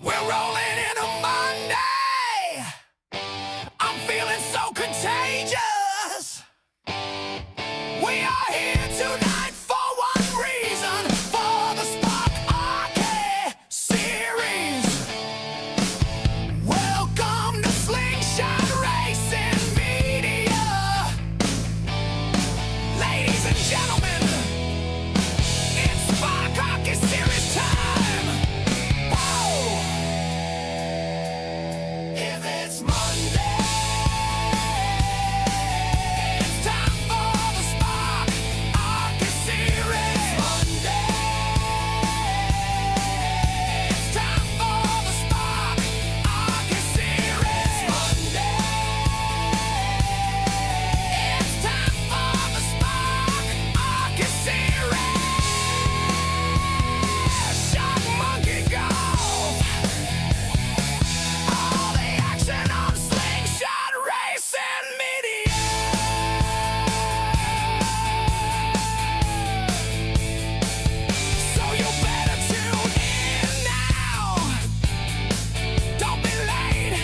We're rolling in a Monday. I'm feeling so contagious. We are here tonight for one reason, for the Spark ARCA Series. Welcome to Slingshot Racing Media. Ladies and gentlemen, it's Spark ARCA Series time. Whoa! If it's Monday, it's time for the Spark ARCA Series. Monday, it's time for the Spark ARCA Series. Monday, it's time for the Spark ARCA Series. Shark Monkey Golf. All the action on Slingshot Racing Media. So you better tune in now. Don't be late.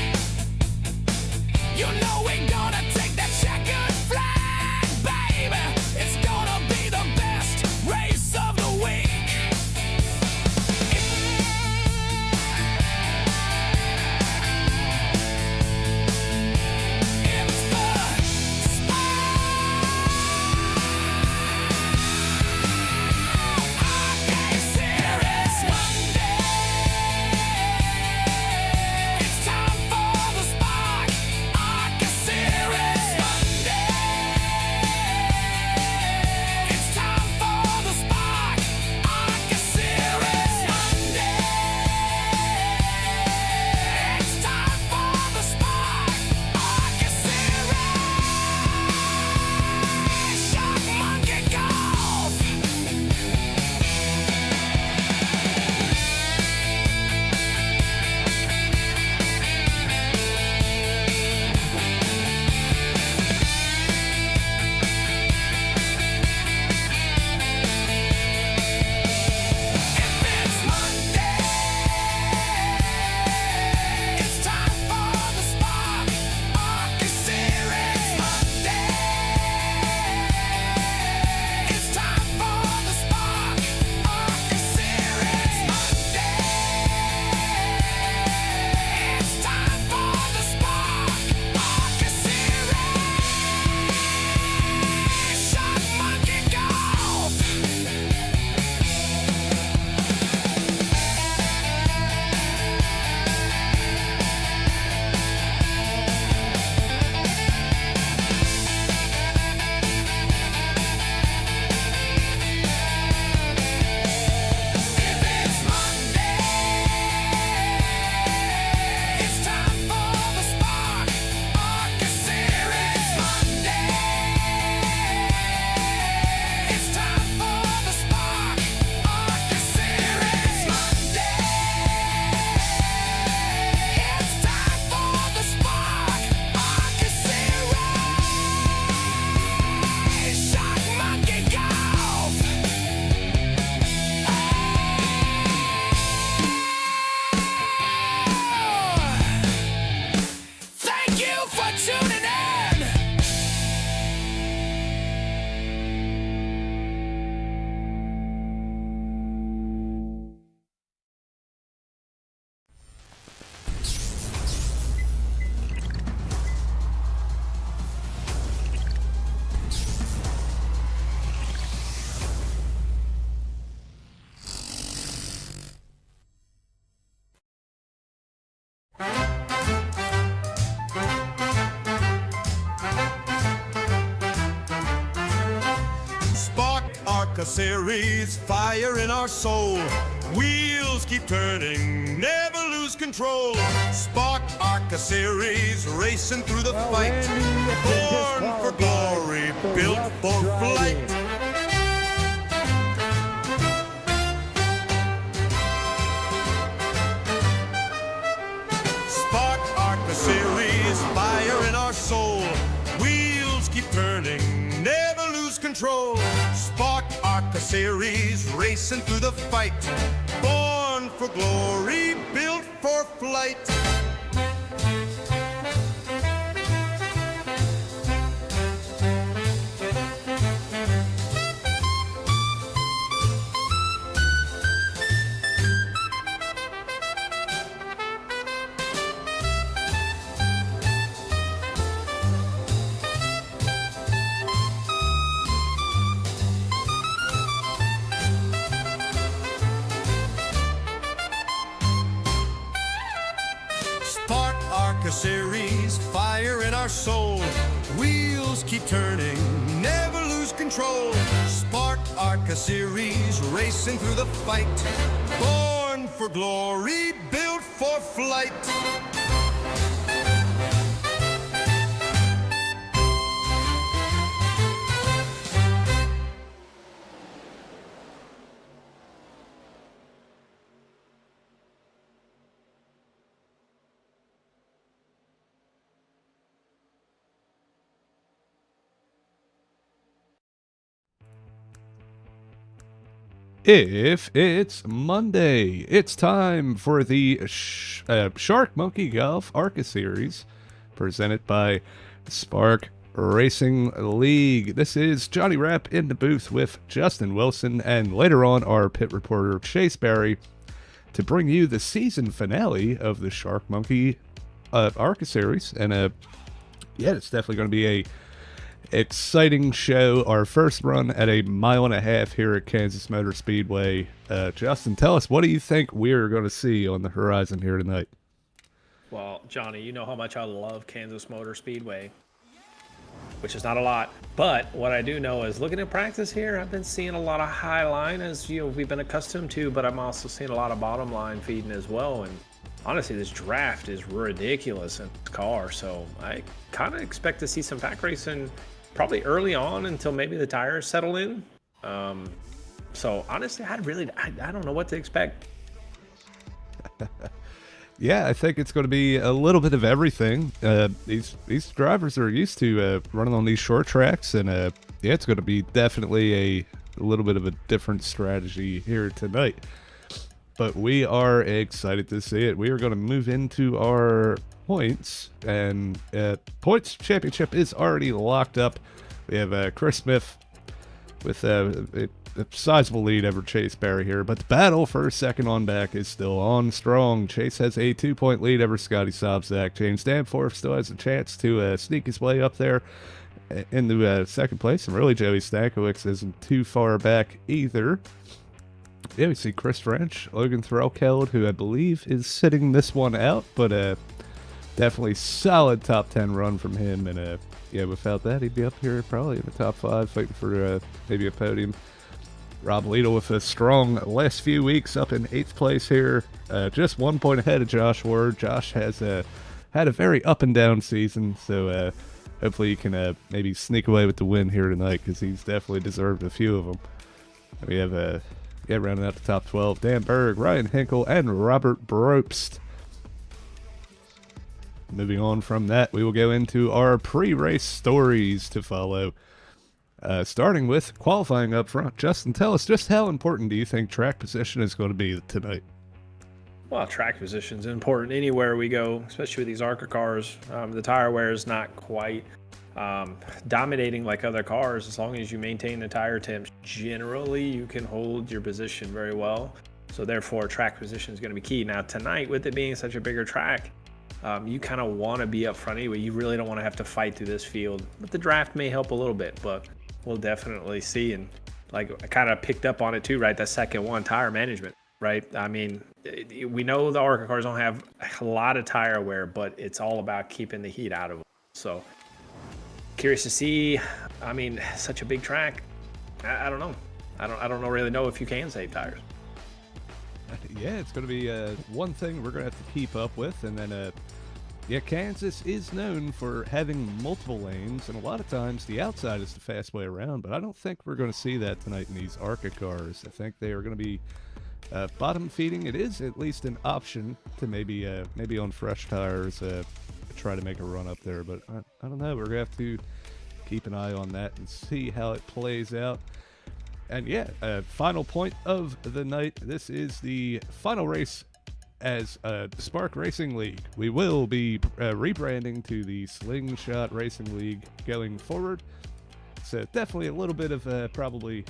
You know we're gonna take that checkered flag, baby. It's gonna be the best race of the week. It's the ARCA Series. Monday, it's time for the Spark ARCA Series. Monday, it's time for the Spark ARCA Series. Monday, it's time for the Spark ARCA Series. Shark Monkey Golf. If it's Monday, it's time for the Spark ARCA Series. Monday, it's time for the Spark ARCA Series. Monday, it's time for the Spark ARCA Series. Shark Monkey Golf. If it's Monday, it's time for the Spark ARCA Series. Monday, it's time for the Spark ARCA Series. Monday, it's time for the Spark ARCA Series. Shark Monkey Golf. Thank you for tuning in. Spark ARCA Series, fire in our soul. Wheels keep turning, never lose control. Spark ARCA Series, racing through the fight. Born for glory, built for flight. Spark ARCA Series, fire in our soul. Wheels keep turning, never lose control. Spark ARCA Series, racing through the fight. Born for glory, built for flight. Spark ARCA Series, fire in our soul. Wheels keep turning, never lose control. Spark ARCA Series, racing through the fight. Born for glory, built for flight. If it's Monday, it's time for the Shark Monkey ARCA Series, presented by Spark Racing League. This is Johnny Rapp in the booth with Justin Wilson, and later on our pit reporter Chase Barry, to bring you the season finale of the Shark Monkey ARCA Series. And yeah, it's definitely going to be a exciting show. Our first run at a 1.5 miles here at Kansas Motor Speedway. Justin, tell us, what do you think we're going to see on the horizon here tonight? Well, Johnny, you know how much I love Kansas Motor Speedway, which is not a lot. But what I do know is, looking at practice here, I've been seeing a lot of high line, as we've been accustomed to, but I'm also seeing a lot of bottom line feeding as well. And honestly, this draft is ridiculous in this car, so I kind of expect to see some pack racing probably early on until maybe the tires settle in. So honestly, I don't know what to expect. Yeah, I think it's going to be a little bit of everything. These drivers are used to running on these short tracks, and yeah, it's going to be definitely a little bit of a different strategy here tonight. But we are excited to see it. We are going to move into our points, and points championship is already locked up. We have Chris Smith with a sizable lead over Chase Barry here, but the battle for second on back is still on strong. Chase has a 2-point lead over Scotty Sobczak. James Danforth still has a chance to sneak his way up there into second place, and really Joey Stankiewicz isn't too far back either. Yeah, we see Chris French, Logan Threlkeld, who I believe is sitting this one out, but definitely solid top 10 run from him, and yeah, without that, he'd be up here probably in the top 5, fighting for maybe a podium. Rob Lidl with a strong last few weeks, up in 8th place here, just 1 point ahead of Josh Ward. Josh has had a very up and down season, so hopefully he can maybe sneak away with the win here tonight, because he's definitely deserved a few of them. We have rounding out the top 12, Dan Berg, Ryan Hinkle, and Robert Brobst. Moving on from that, we will go into our pre-race stories to follow. Starting with qualifying up front. Justin, tell us, just how important do you think track position is going to be tonight? Well, track position is important anywhere we go, especially with these ARCA cars. The tire wear is not quite dominating like other cars. As long as you maintain the tire temps, generally you can hold your position very well. So therefore, track position is going to be key. Now tonight, with it being such a bigger track, you kind of want to be up front anyway. You really don't want to have to fight through this field. But the draft may help a little bit, but we'll definitely see. And like, I kind of picked up on it too, right? That second one, tire management, right? I mean, we know the ARCA cars don't have a lot of tire wear, but it's all about keeping the heat out of them. So curious to see. I mean, such a big track. I don't know. I don't really know if you can save tires. Yeah, it's going to be one thing we're going to have to keep up with. And then, yeah, Kansas is known for having multiple lanes, and a lot of times the outside is the fast way around, but I don't think we're going to see that tonight in these ARCA cars. I think they are going to be bottom feeding. It is at least an option to maybe on fresh tires try to make a run up there, but I don't know. We're going to have to keep an eye on that and see how it plays out. And yeah, final point of the night. This is the final race as Spark Racing League. We will be rebranding to the Slingshot Racing League going forward. So definitely a little bit of probably,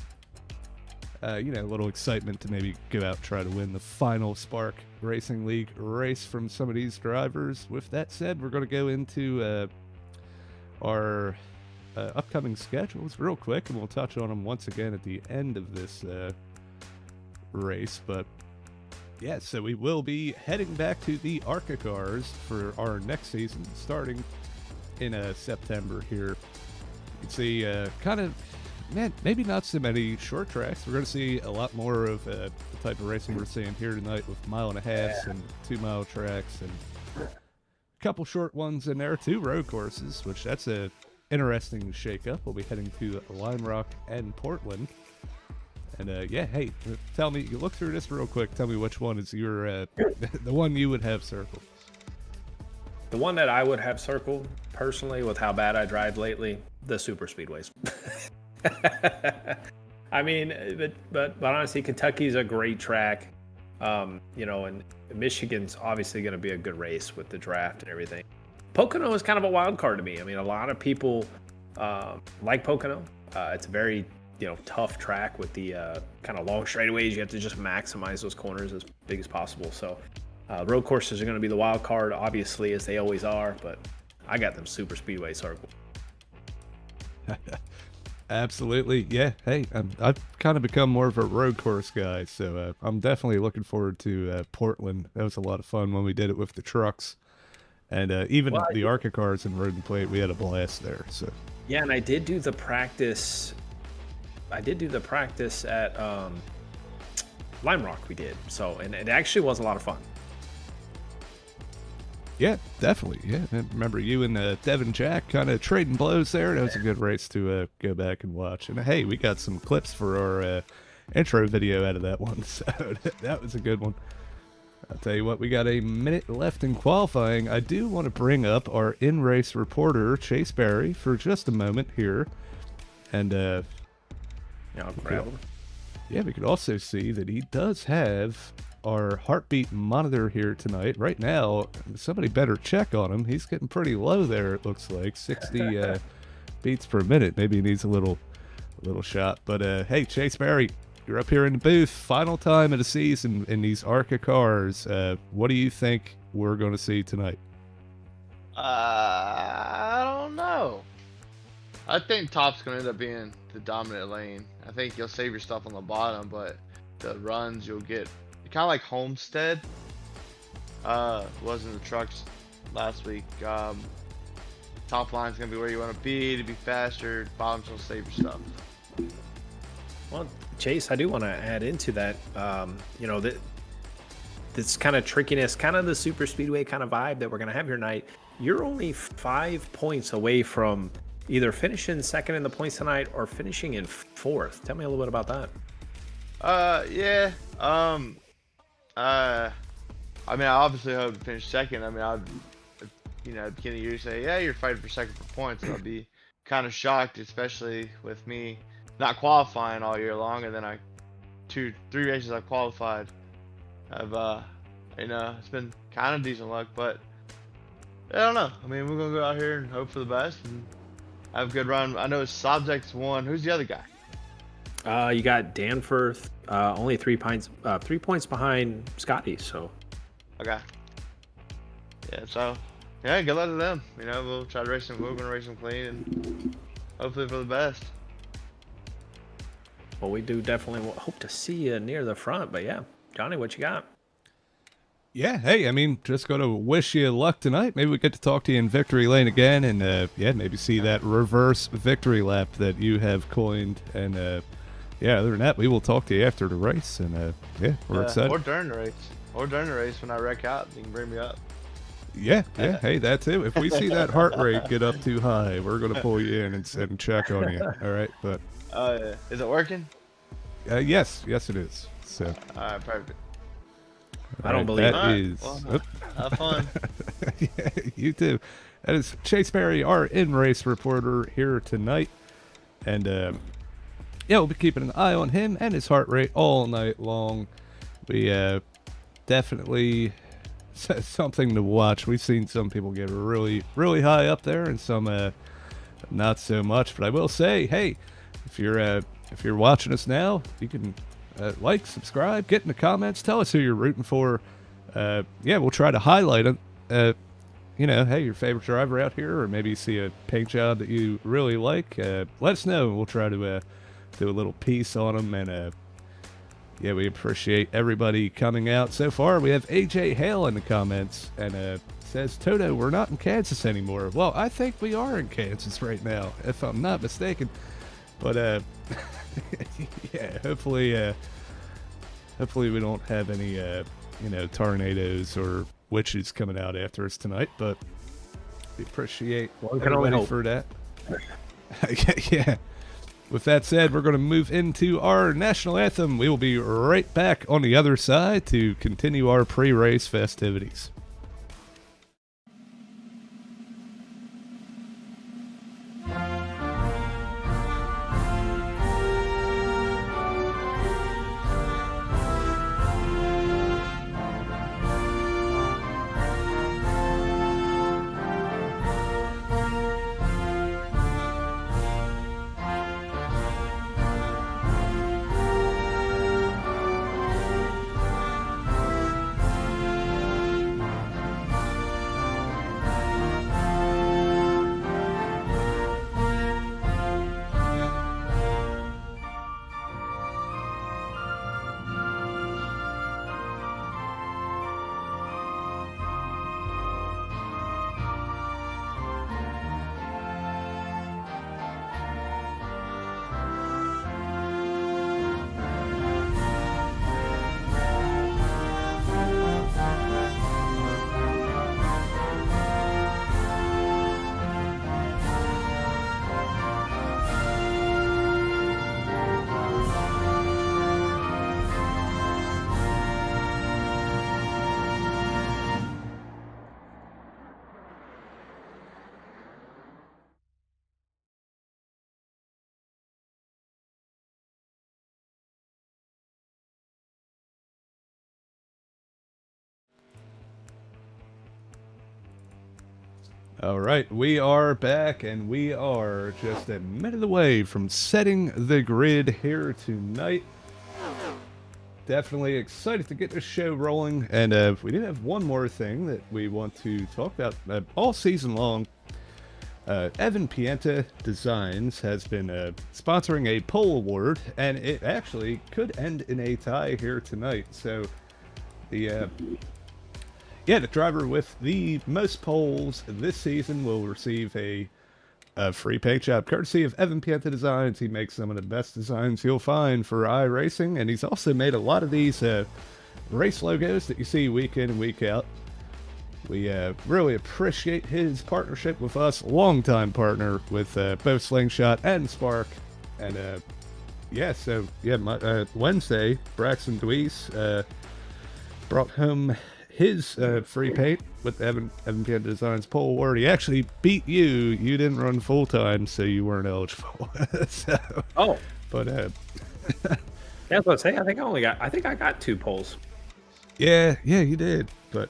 a little excitement to maybe go out and try to win the final Spark Racing League race from some of these drivers. With that said, we're going to go into our upcoming schedules real quick, and we'll touch on them once again at the end of this race. But yeah, so we will be heading back to the ARCA cars for our next season, starting in September here. You can see maybe not so many short tracks. We're going to see a lot more of the type of racing we're seeing here tonight, with 1.5 and 2 mile tracks, and a couple short ones in there, 2 road courses, which that's a interesting shakeup. We'll be heading to Lime Rock and Portland. And hey, tell me, you look through this real quick. Tell me which one is your the one you would have circled. The one that I would have circled personally, with how bad I drive lately, the Superspeedways. I mean, but honestly, Kentucky's a great track. And Michigan's obviously going to be a good race with the draft and everything. Pocono is kind of a wild card to me. I mean, a lot of people like Pocono. It's a very tough track with the kind of long straightaways. You have to just maximize those corners as big as possible. So road courses are going to be the wild card, obviously, as they always are. But I got them super speedway circle. Absolutely, yeah. Hey, I've kind of become more of a road course guy, so I'm definitely looking forward to Portland. That was a lot of fun when we did it with the trucks, and even the ARCA cars and Road and Plate. We had a blast there. So yeah, and I did do the practice. at Lime Rock. We did so, and it actually was a lot of fun. Yeah, definitely. Yeah, I remember you and Devin Jack kind of trading blows there. That was a good race to go back and watch. And hey, we got some clips for our intro video out of that one, so that was a good one. I'll tell you what, we got a minute left in qualifying. I do want to bring up our in-race reporter, Chase Barry, for just a moment here. And I'll grab him. Yeah, we could also see that he does have our heartbeat monitor here tonight. Right now, somebody better check on him. He's getting pretty low there, it looks like. 60 beats per minute. Maybe he needs a little shot. But hey, Chase Barry, you're up here in the booth. Final time of the season in these ARCA cars. What do you think we're going to see tonight? I don't know. I think top's going to end up being the dominant lane. I think you'll save your stuff on the bottom, but the runs you'll get kind of like Homestead was in the trucks last week. Top line's gonna be where you want to be faster. Bottom's gonna save your stuff. Well, Chase, I do want to add into that. This kind of trickiness, kind of the super speedway kind of vibe that we're gonna have here tonight. You're only 5 points away from either finishing second in the points tonight or finishing in 4th. Tell me a little bit about that. Yeah. I mean, I obviously hope to finish second. I mean, at the beginning of the year, you say, yeah, you're fighting for second for points. And I'd be kind of shocked, especially with me not qualifying all year long. And then 3 races I qualified. It's been kind of decent luck, but I don't know. I mean, we're going to go out here and hope for the best and have a good run. I know Subject's won. Who's the other guy? You got Danforth, only 3 points behind Scotty. So, okay, yeah. So, yeah, good luck to them. We'll try to race them. We're gonna race them clean and hopefully for the best. Well, we do definitely hope to see you near the front. But yeah, Johnny, what you got? Yeah, hey, I mean, just going to wish you luck tonight. Maybe we get to talk to you in victory lane again, and maybe see that reverse victory lap that you have coined. And other than that, we will talk to you after the race, and we're excited. Or during the race, when I wreck out, you can bring me up. Yeah, hey, that too. If we see that heart rate get up too high, we're gonna pull you in and check on you. All right, but is it working? Yes, it is. So, all right, perfect. I don't believe that it. Well, have fun. Yeah, you too. That is Chase Barry, our in-race reporter here tonight, and we'll be keeping an eye on him and his heart rate all night long. We definitely something to watch. We've seen some people get really, really high up there, and some not so much. But I will say, hey, if you're watching us now, you can like, subscribe, get in the comments, tell us who you're rooting for. Yeah, we'll try to highlight them. You know, hey, your favorite driver out here, or maybe you see a paint job that you really like. Let us know, and we'll try to do a little piece on them. And yeah, we appreciate everybody coming out. So far, we have AJ Hale in the comments, and says, Toto, we're not in Kansas anymore. Well, I think we are in Kansas right now, if I'm not mistaken. But yeah, hopefully we don't have any you know, tornadoes or witches coming out after us tonight. But we appreciate everybody for that. Yeah. With that said, we're going to move into our national anthem. We will be right back on the other side to continue our pre-race festivities. All right, we are back, and we are just a minute away from setting the grid here tonight. Definitely excited to get this show rolling, and we do have one more thing that we want to talk about all season long. Evan Pienta Designs has been sponsoring a pole award, and it actually could end in a tie here tonight. So the driver with the most poles this season will receive a free paint job courtesy of Evan Pienta Designs. He makes some of the best designs you'll find for iRacing, and he's also made a lot of these race logos that you see week in and week out. We really appreciate his partnership with us, longtime partner with both Slingshot and Spark. And Wednesday, Braxton Dweese brought home his free paint with Evan Pienta Designs pole award. He actually beat you. You didn't run full time, so you weren't eligible. But that's what I say. I think I got 2 poles. Yeah, you did. But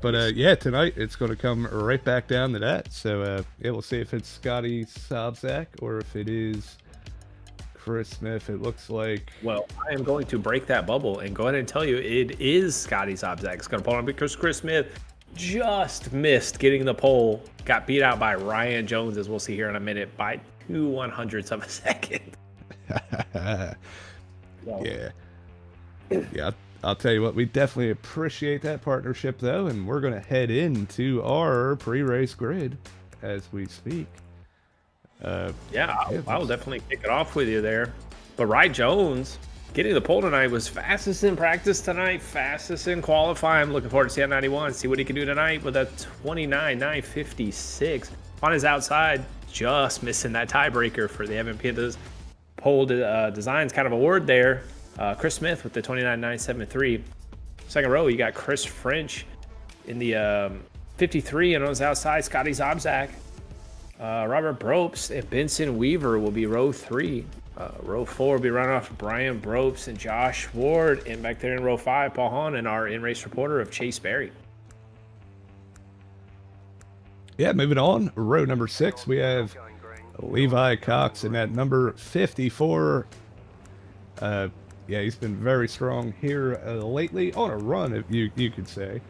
tonight it's going to come right back down to that. So we'll see if it's Scotty Sobzak or if it is Chris Smith. It looks like. Well, I am going to break that bubble and go ahead and tell you it is Scotty Sobzak. It's going to pull on because Chris Smith just missed getting the pole. Got beat out by Ryan Jones, as we'll see here in a minute, by 0.02 of a second. Yeah. I'll tell you what, we definitely appreciate that partnership, though, and we're going to head into our pre-race grid as we speak. I'll definitely kick it off with you there. But Ryan Jones getting the pole tonight was fastest in practice tonight, fastest in qualifying. I'm looking forward to seeing 91, see what he can do tonight with a 29.956 on his outside, just missing that tiebreaker for the Evan Pienta's pole designs kind of award there. Chris Smith with the 29.973. Second row, you got Chris French in the 53, and on his outside, Scotty Sobzak. Robert Bropes and Benson Weaver will be row 3. Row 4 will be run off Brian Bropes and Josh Ward. And back there in row 5, Paul Hahn and our in-race reporter of Chase Berry. Yeah, moving on. Row number 6, we have Levi Cox in that number 54. Yeah, he's been very strong here lately, on a run, if you could say.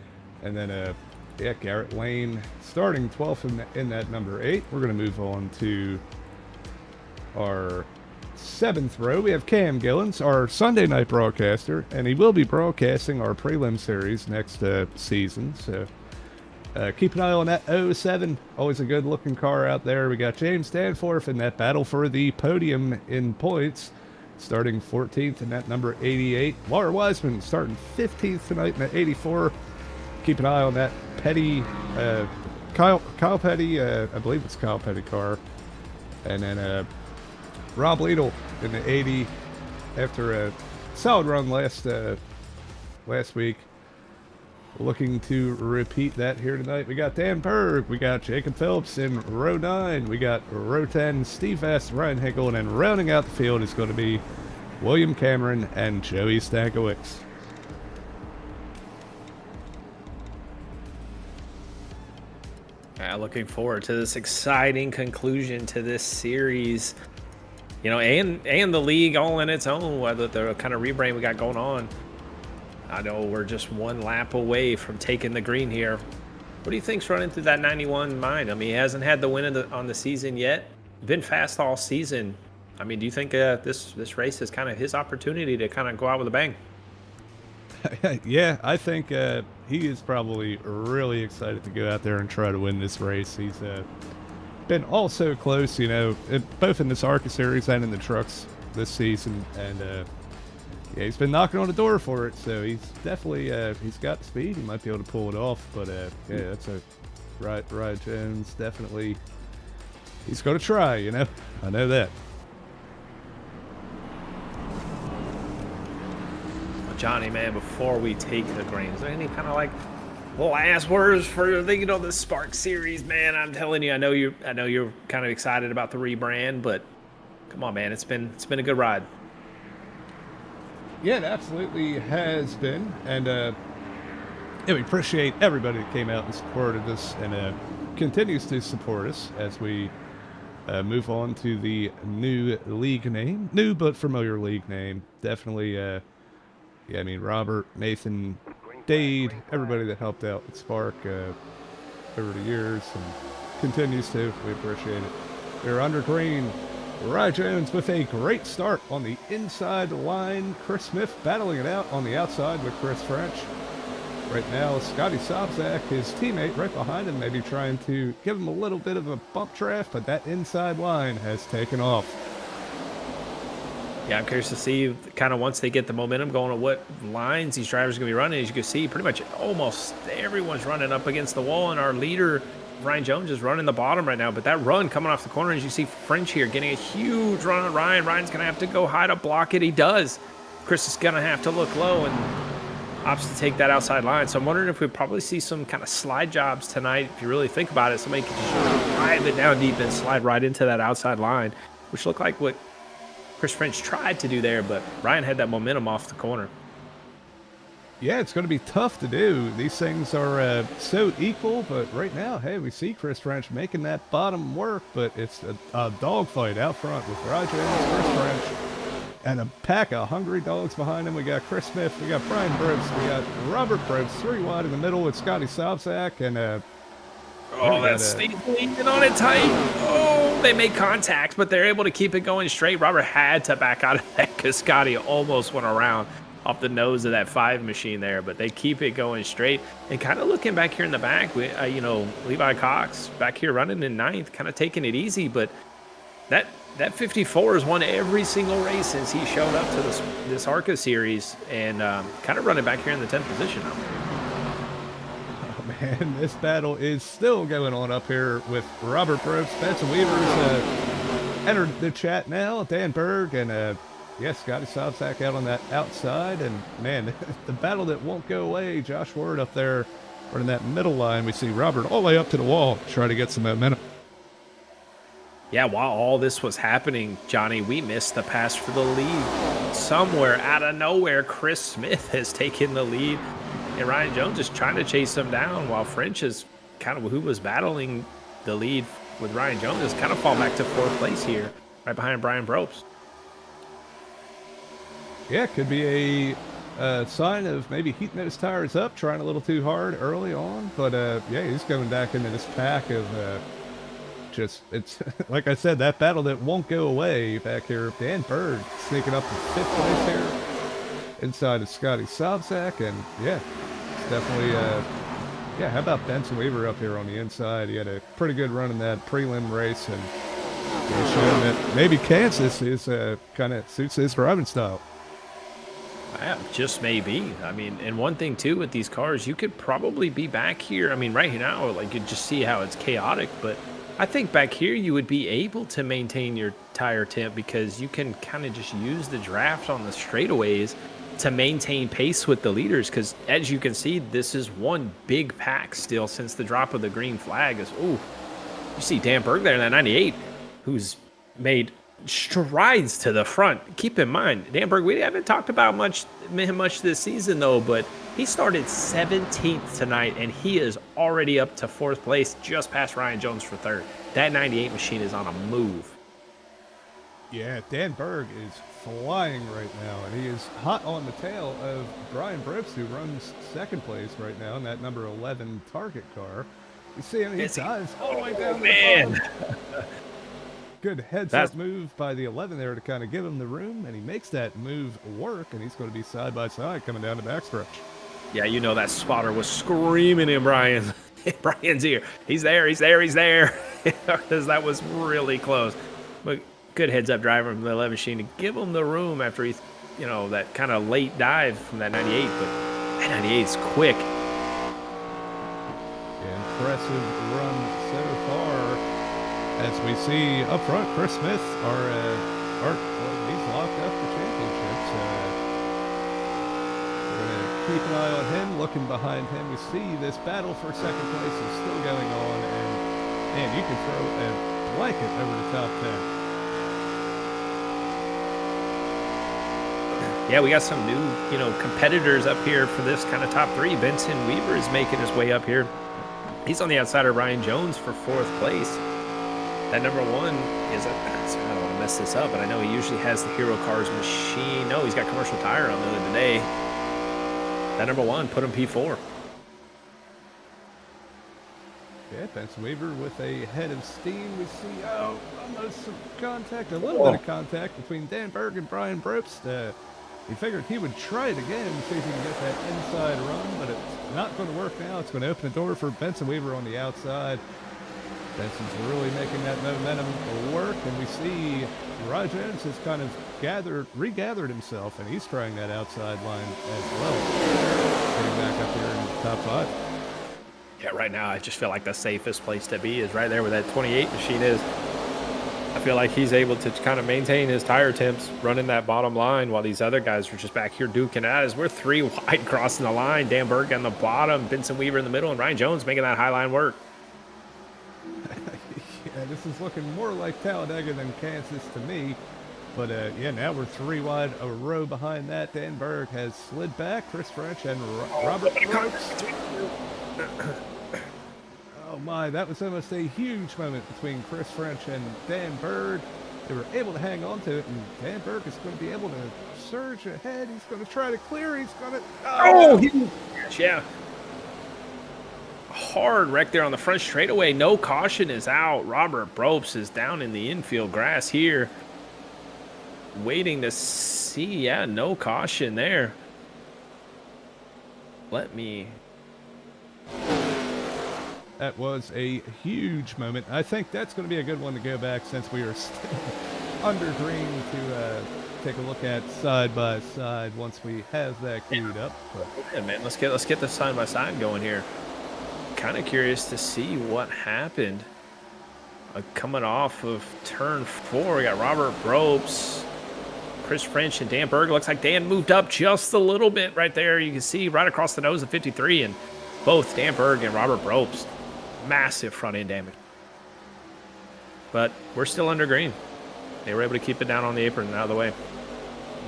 And then, yeah, Garrett Lane starting 12th in that number 8. We're going to move on to our 7th row. We have Cam Gillens, our Sunday night broadcaster, and he will be broadcasting our prelim series next season. So keep an eye on that 07. Always a good looking car out there. We got James Danforth in that battle for the podium in points, starting 14th in that number 88. Laura Wiseman starting 15th tonight in that 84. Keep an eye on that Petty, Kyle Petty, I believe it's Kyle Petty car. And then Rob Liedel in the 80 after a solid run last week. Looking to repeat that here tonight. We got Dan Berg, we got Jacob Phillips in row 9, we got row 10, Steve Vest, Ryan Hinkle, and then rounding out the field is going to be William Cameron and Joey Stankiewicz. Looking forward to this exciting conclusion to this series. You know, and the league all in its own, whether the kind of rebrand we got going on. I know we're just one lap away from taking the green here. What do you think's running through that 91 mind? I mean, he hasn't had the win on the season yet. Been fast all season. I mean, do you think this race is kind of his opportunity to kind of go out with a bang? Yeah, I think he is probably really excited to go out there and try to win this race. He's been all so close, you know, both in this ARCA Series and in the trucks this season. And yeah, he's been knocking on the door for it. So he's definitely, he's got speed. He might be able to pull it off. But yeah, that's a Ryan Jones, definitely. He's going to try, you know. I know that. Johnny, man, before we take the green, is there any kind of like last words for the Spark Series, man? I'm telling you, I know you're kind of excited about the rebrand, but come on, man, it's been a good ride. Yeah, it absolutely has been, and yeah, we appreciate everybody that came out and supported us and continues to support us as we move on to the new league name, new but familiar league name. Definitely. Yeah, I mean, Robert, Nathan, Dade, everybody that helped out with Spark over the years and continues to. We appreciate it. We're under green. Ryan Jones with a great start on the inside line. Chris Smith battling it out on the outside with Chris French. Right now, Scotty Sobzak, his teammate right behind him, maybe trying to give him a little bit of a bump draft, but that inside line has taken off. Yeah, I'm curious to see kind of once they get the momentum going on what lines these drivers are going to be running. As you can see, pretty much almost everyone's running up against the wall, and our leader, Ryan Jones, is running the bottom right now. But that run coming off the corner, as you see French here getting a huge run on Ryan. Ryan's going to have to go high to block it. He does. Chris is going to have to look low and opts to take that outside line. So I'm wondering if we probably see some kind of slide jobs tonight. If you really think about it, somebody can just drive it down deep and slide right into that outside line, which looked like what Chris French tried to do there, but Ryan had that momentum off the corner. Yeah, it's going to be tough to do. These things are so equal, but right now, hey, we see Chris French making that bottom work, but it's a dogfight out front with Roger and Chris French and a pack of hungry dogs behind him. We got Chris Smith, we got Brian Brobst, we got Robert Brobst, 3 wide in the middle with Scotty Sobzak, and that's sneaking on it tight. Oh, they made contact, but they're able to keep it going straight. Robert had to back out of that because Scotty almost went around off the nose of that 5 machine there, but they keep it going straight. And kind of looking back here in the back, we, Levi Cox back here running in 9th, kind of taking it easy, but that 54 has won every single race since he showed up to this ARCA Series, and kind of running back here in the 10th position now. And this battle is still going on up here with Robert Brooks. Benson Weaver's entered the chat now. Dan Berg and, yes, Scotty Sobzak out on that outside. And, man, the battle that won't go away. Josh Ward up there running that middle line. We see Robert all the way up to the wall trying to get some momentum. Yeah, while all this was happening, Johnny, we missed the pass for the lead. Somewhere out of nowhere, Chris Smith has taken the lead, and Ryan Jones is trying to chase him down while French is kind of who was battling the lead with Ryan Jones has kind of fall back to 4th place here, right behind Brian Brobst. Yeah, it could be a sign of maybe heating his tires up, trying a little too hard early on. But yeah, he's coming back into this pack of just, it's like I said, that battle that won't go away back here. Dan Berg sneaking up to 5th place here inside of Scotty Sobczak. And yeah, it's definitely, yeah, how about Benson Weaver up here on the inside? He had a pretty good run in that prelim race and showing that maybe Kansas is kind of suits his driving style. Yeah, just maybe. I mean, and one thing too with these cars, you could probably be back here. I mean, right now, like you just see how it's chaotic, but I think back here you would be able to maintain your tire temp because you can kind of just use the draft on the straightaways to maintain pace with the leaders. Because as you can see, this is one big pack still since the drop of the green flag. Is you see Dan Berg there in that 98, who's made strides to the front. Keep in mind, Dan Berg, we haven't talked about him much this season though, but he started 17th tonight and he is already up to 4th place, just past Ryan Jones for 3rd. That 98 machine is on a move. Yeah, Dan Berg is flying right now, and he is hot on the tail of Brian Brobst, who runs 2nd place right now in that number 11 Target car. You see him, he dives all the way down to the bottom. Good heads-up move by the 11 there to kind of give him the room, and he makes that move work, and he's going to be side-by-side coming down the backstretch. Yeah, you know that spotter was screaming in Brian's ear. He's there, he's there, he's there. Because that was really close. But good heads-up driver from the 11 machine to give him the room after he's, you know, that kind of late dive from that 98. But that 98 is quick. Impressive run so far. As we see up front, Chris Smith, he's locked up for championships. We're going to keep an eye on him, looking behind him. We see this battle for 2nd place is still going on, and man, you can throw a blanket over the top 10. Yeah, we got some new, competitors up here for this kind of top 3. Benson Weaver is making his way up here. He's on the outside of Ryan Jones for 4th place. That number 1 is I don't want to mess this up, but I know he usually has the Hero Cars machine. No, he's got Commercial Tire on the other today. That number 1 put him P4. Yeah, Benson Weaver with a head of steam. We see, almost some contact, a little bit of contact between Dan Berg and Brian Brobst. He figured he would try it again, see if he can get that inside run, but it's not going to work now. It's going to open the door for Benson Weaver on the outside. Benson's really making that momentum work, and we see Ryan Jones has kind of regathered himself, and he's trying that outside line as well. Getting back up here in the top 5. Yeah, right now I just feel like the safest place to be is right there where that 28 machine is. I feel like he's able to kind of maintain his tire temps running that bottom line while these other guys are just back here duking at us. We're 3 wide crossing the line. Dan Berg on the bottom, Benson Weaver in the middle, and Ryan Jones making that high line work. Yeah, this is looking more like Talladega than Kansas to me. But yeah, now we're 3 wide, a row behind that. Dan Berg has slid back. Chris French and Robert Brobst. Oh my, that was almost a huge moment between Chris French and Dan Berg. They were able to hang on to it, and Dan Berg is going to be able to surge ahead. He's going to try to clear. He's going to... Yeah. Hard wreck there on the front straightaway. No caution is out. Robert Brobst is down in the infield grass here. Waiting to see. Yeah, no caution there. That was a huge moment. I think that's going to be a good one to go back since we are still under green to take a look at side by side once we have that queued up. But. Yeah, man, let's get the side by side going here. Kind of curious to see what happened. Coming off of turn 4, we got Robert Brobst, Chris French, and Dan Berg. Looks like Dan moved up just a little bit right there. You can see right across the nose of 53, and both Dan Berg and Robert Brobst, massive front end damage. but we're still under green. They were able to keep it down on the apron and out of the way.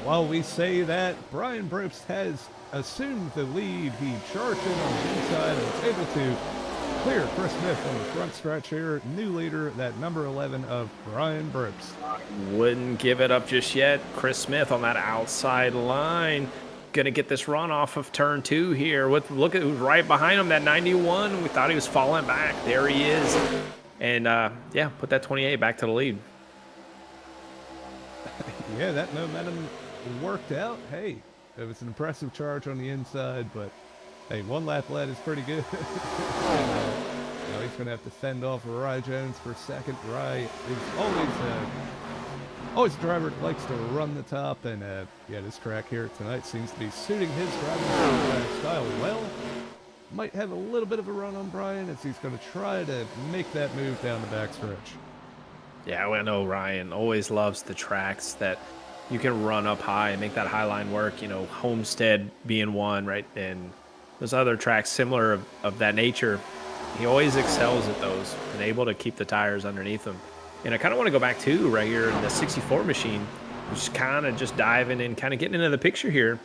While we say that, Brian Brooks has assumed the lead. He charged in on the inside and was able to clear Chris Smith on the front stretch here. New leader, that number 11 of Brian Brooks. Wouldn't give it up just yet. Chris Smith on that outside line. Gonna get this run off of turn 2 here. Look at who's right behind him, that 91. We thought he was falling back. There he is. And yeah, put that 28 back to the lead. Yeah, that momentum worked out. Hey, it was an impressive charge on the inside, but hey, 1 lap led is pretty good. Now he's going to have to fend off Rye Jones for second. Rye is always a driver that likes to run the top, and yeah, this track here tonight seems to be suiting his driving style well. Might have a little bit of a run on Brian as he's going to try to make that move down the backstretch. Yeah, I know Ryan always loves the tracks that you can run up high and make that high line work. You know, Homestead being one, right? And those other tracks similar of that nature. He always excels at those and able to keep the tires underneath him. And I kind of want to go back to right here in the 64 machine, just kind of just diving in, kind of getting into the picture here.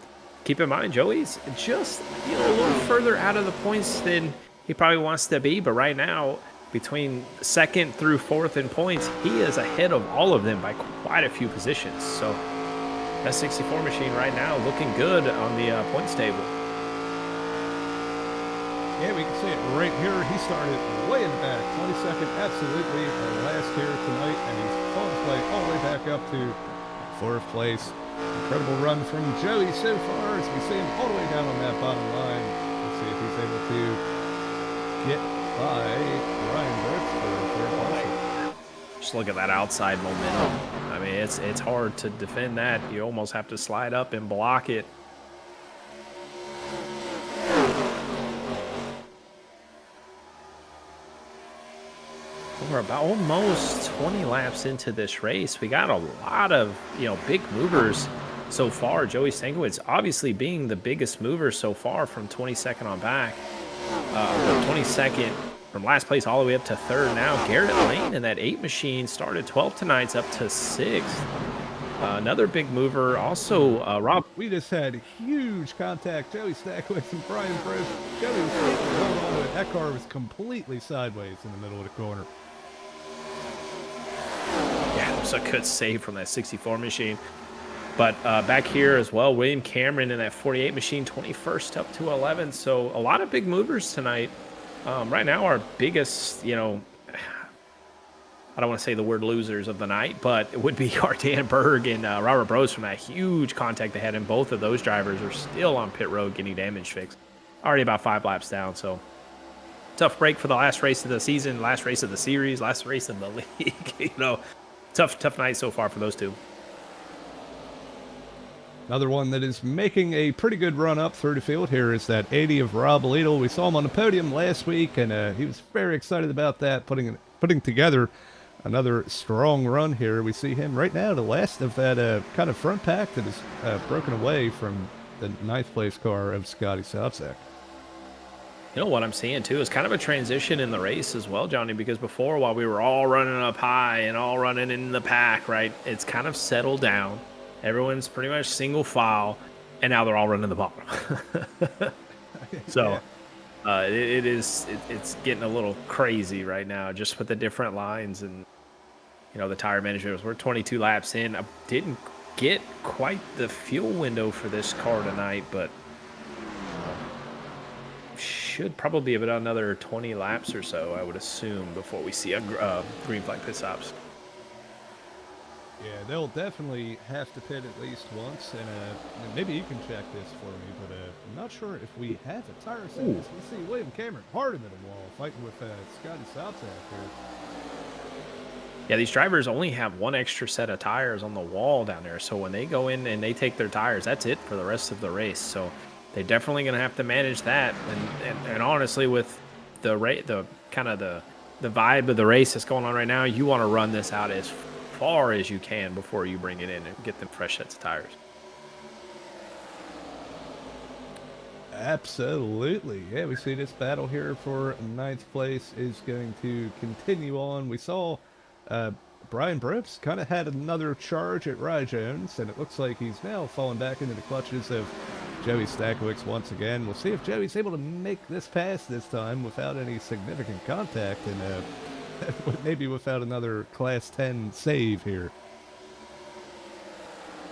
Keep in mind, Joey's just, you know, a little further out of the points than he probably wants to be. But right now, between 2nd through 4th in points, he is ahead of all of them by quite a few positions. So that 64 machine right now looking good on the points table. Yeah, we can see it right here. He started way in the back, 22nd, absolutely last here tonight, and he's on his way all the way back up to 4th place. Incredible run from Joey so far as we see him all the way down on that bottom line. Let's see if he's able to get by Ryan Brooks for third place. Just look at that outside momentum. I mean, it's hard to defend that. You almost have to slide up and block it. We're about almost 20 laps into this race. We got a lot of, you know, big movers so far. Joey Stankiewicz obviously being the biggest mover so far from 22nd on back. 22nd from last place all the way up to 3rd now. Garrett Lane and that 8 machine started 12th tonight's up to 6th. Another big mover also, Rob. We just had huge contact. Joey Stankiewicz and Brian Brooks. Joey was able to hold on to it. That car was completely sideways in the middle of the corner. Yeah, it was a good save from that 64 machine. But back here as well, William Cameron in that 48 machine, 21st up to 11th. So a lot of big movers tonight. Right now, our biggest, you know, I don't want to say the word losers of the night, but it would be our Dan Berg and Robert Brose from that huge contact they had. And both of those drivers are still on pit road getting damage fixed. Already about 5 laps down. So tough break for the last race of the season, last race of the series, last race of the league. You know, tough night so far for those two. Another one that is making a pretty good run up through the field here is that 80 of Rob Lidl. We saw him on the podium last week, and he was very excited about that, putting together another strong run here. We see him right now, the last of that kind of front pack that is broken away from the 9th place car of Scotty Sobczak. You know what I'm seeing too is kind of a transition in the race as well, Johnny, because before, while we were all running up high and all running in the pack, right, it's kind of settled down. Everyone's pretty much single file, and now they're all running the bottom. So it's getting a little crazy right now, just with the different lines and, you know, the tire management. We're 22 laps in. I didn't get quite the fuel window for this car tonight, but should probably be about another 20 laps or so, I would assume, before we see a green flag pit stops. Yeah, they'll definitely have to pit at least once, and maybe you can check this for me, but I'm not sure if we have a tire service. We see William Cameron hard into the wall, fighting with Scotty Sobczak here. Yeah, these drivers only have one extra set of tires on the wall down there, so when they go in and they take their tires, that's it for the rest of the race. So they're definitely going to have to manage that, and honestly, with the kind of the vibe of the race that's going on right now, you want to run this out as far as you can before you bring it in and get them fresh sets of tires. Absolutely. Yeah, we see this battle here for 9th place is going to continue on. We saw Brian Brooks kind of had another charge at Rye Jones, and it looks like he's now falling back into the clutches of Joey Stankiewicz once again. We'll see if Joey's able to make this pass this time without any significant contact, and maybe without another Class 10 save here.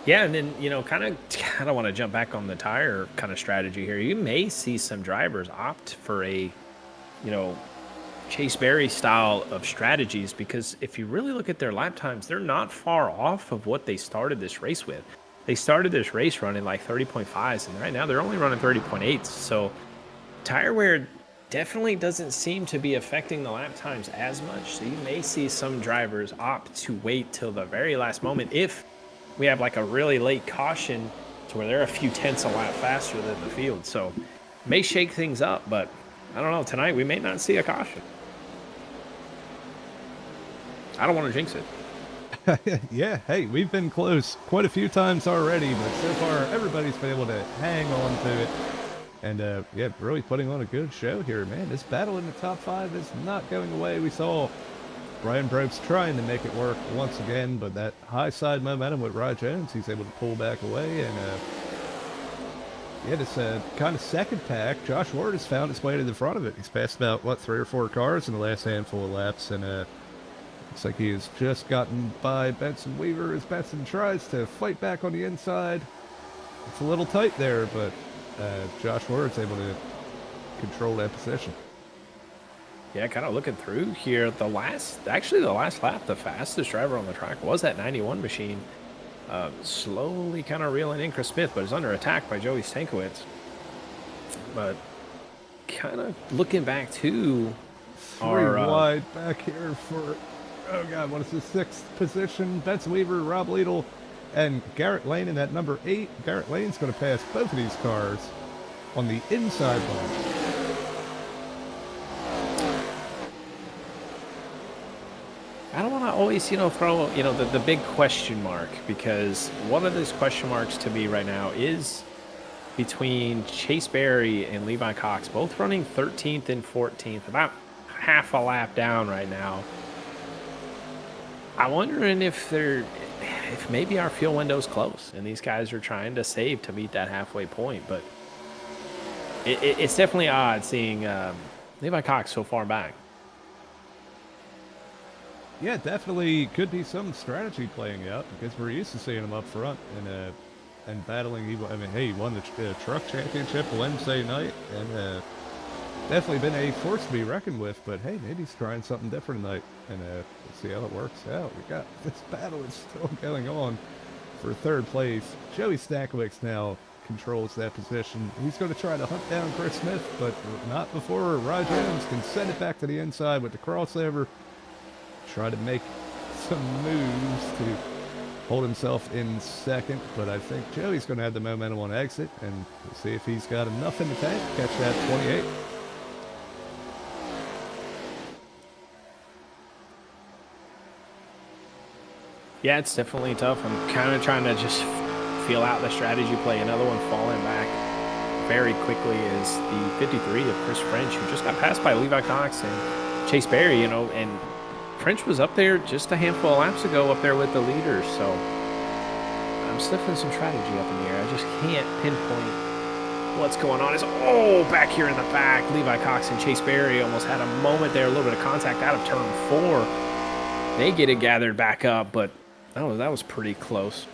Yeah, and then, you know, kind of want to jump back on the tire kind of strategy here. You may see some drivers opt for a, you know, Chase Berry style of strategies, because if you really look at their lap times, they're not far off of what they started this race with. They started this race running like 30.5s, and right now they're only running 30.8s. So tire wear definitely doesn't seem to be affecting the lap times as much. So you may see some drivers opt to wait till the very last moment if we have like a really late caution to where they're a few tenths a lap faster than the field. So may shake things up, but I don't know. Tonight we may not see a caution. I don't want to jinx it. Yeah, hey, we've been close quite a few times already, but so far everybody's been able to hang on to it. And yeah, really putting on a good show here, man. This battle in the top 5 is not going away. We saw Brian Brobes trying to make it work once again, but that high side momentum with Rye Jones, he's able to pull back away. And yeah, this kind of second pack, Josh Ward has found his way to the front of it. He's passed about, what, 3 or 4 cars in the last handful of laps, and looks like he has just gotten by Benson Weaver as Benson tries to fight back on the inside. It's a little tight there, but Josh Ward's able to control that position. Yeah, kind of looking through here. The last lap, the fastest driver on the track was that 91 machine. Slowly kind of reeling in Chris Smith, but is under attack by Joey Stankiewicz. But kind of looking back to our wide back here for, oh God, what is the 6th position? Benson Weaver, Rob Liedl, and Garrett Lane in that number 8. Garrett Lane's going to pass both of these cars on the inside line. I don't want to always, throw, the big question mark, because one of those question marks to me right now is between Chase Berry and Levi Cox, both running 13th and 14th, about half a lap down right now. I'm wondering if maybe our fuel window's close and these guys are trying to save to meet that halfway point, but it's definitely odd seeing Levi Cox so far back. Yeah, definitely could be some strategy playing out, because we're used to seeing him up front and battling. I mean, hey, he won the truck championship Wednesday night, and definitely been a force to be reckoned with. But hey, maybe he's trying something different tonight, and we'll see how it works out. We got this battle is still going on for 3rd place. Joey Stankiewicz now controls that position. He's going to try to hunt down Chris Smith, but not before Rye Jones can send it back to the inside with the crossover. Try to make some moves to hold himself in 2nd, but I think Joey's going to have the momentum on exit, and we'll see if he's got enough in the tank to catch that 28. Yeah, it's definitely tough. I'm kind of trying to just feel out the strategy play. Another one falling back very quickly is the 53 of Chris French, who just got passed by Levi Cox and Chase Berry, and French was up there just a handful of laps ago up there with the leaders, so I'm sniffing some strategy up in the air. I just can't pinpoint what's going on. Back here in the back, Levi Cox and Chase Berry almost had a moment there, a little bit of contact out of turn 4. They get it gathered back up, but that was pretty close.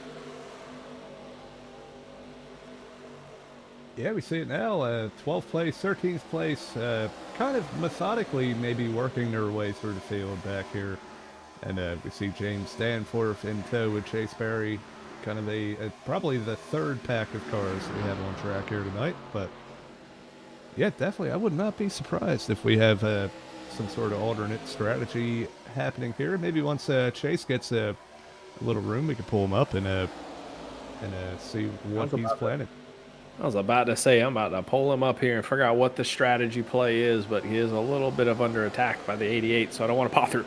Yeah, we see it now. 12th place, 13th place, kind of methodically maybe working their way through the field back here. And we see James Danforth in tow with Chase Berry. Kind of probably the 3rd pack of cars that we have on track here tonight. But yeah, definitely, I would not be surprised if we have some sort of alternate strategy happening here. Maybe once Chase gets a little room, we can pull him up and see what he's planning. I was about to say, I'm about to pull him up here and figure out what the strategy play is, but he is a little bit of under attack by the 88, so I don't want to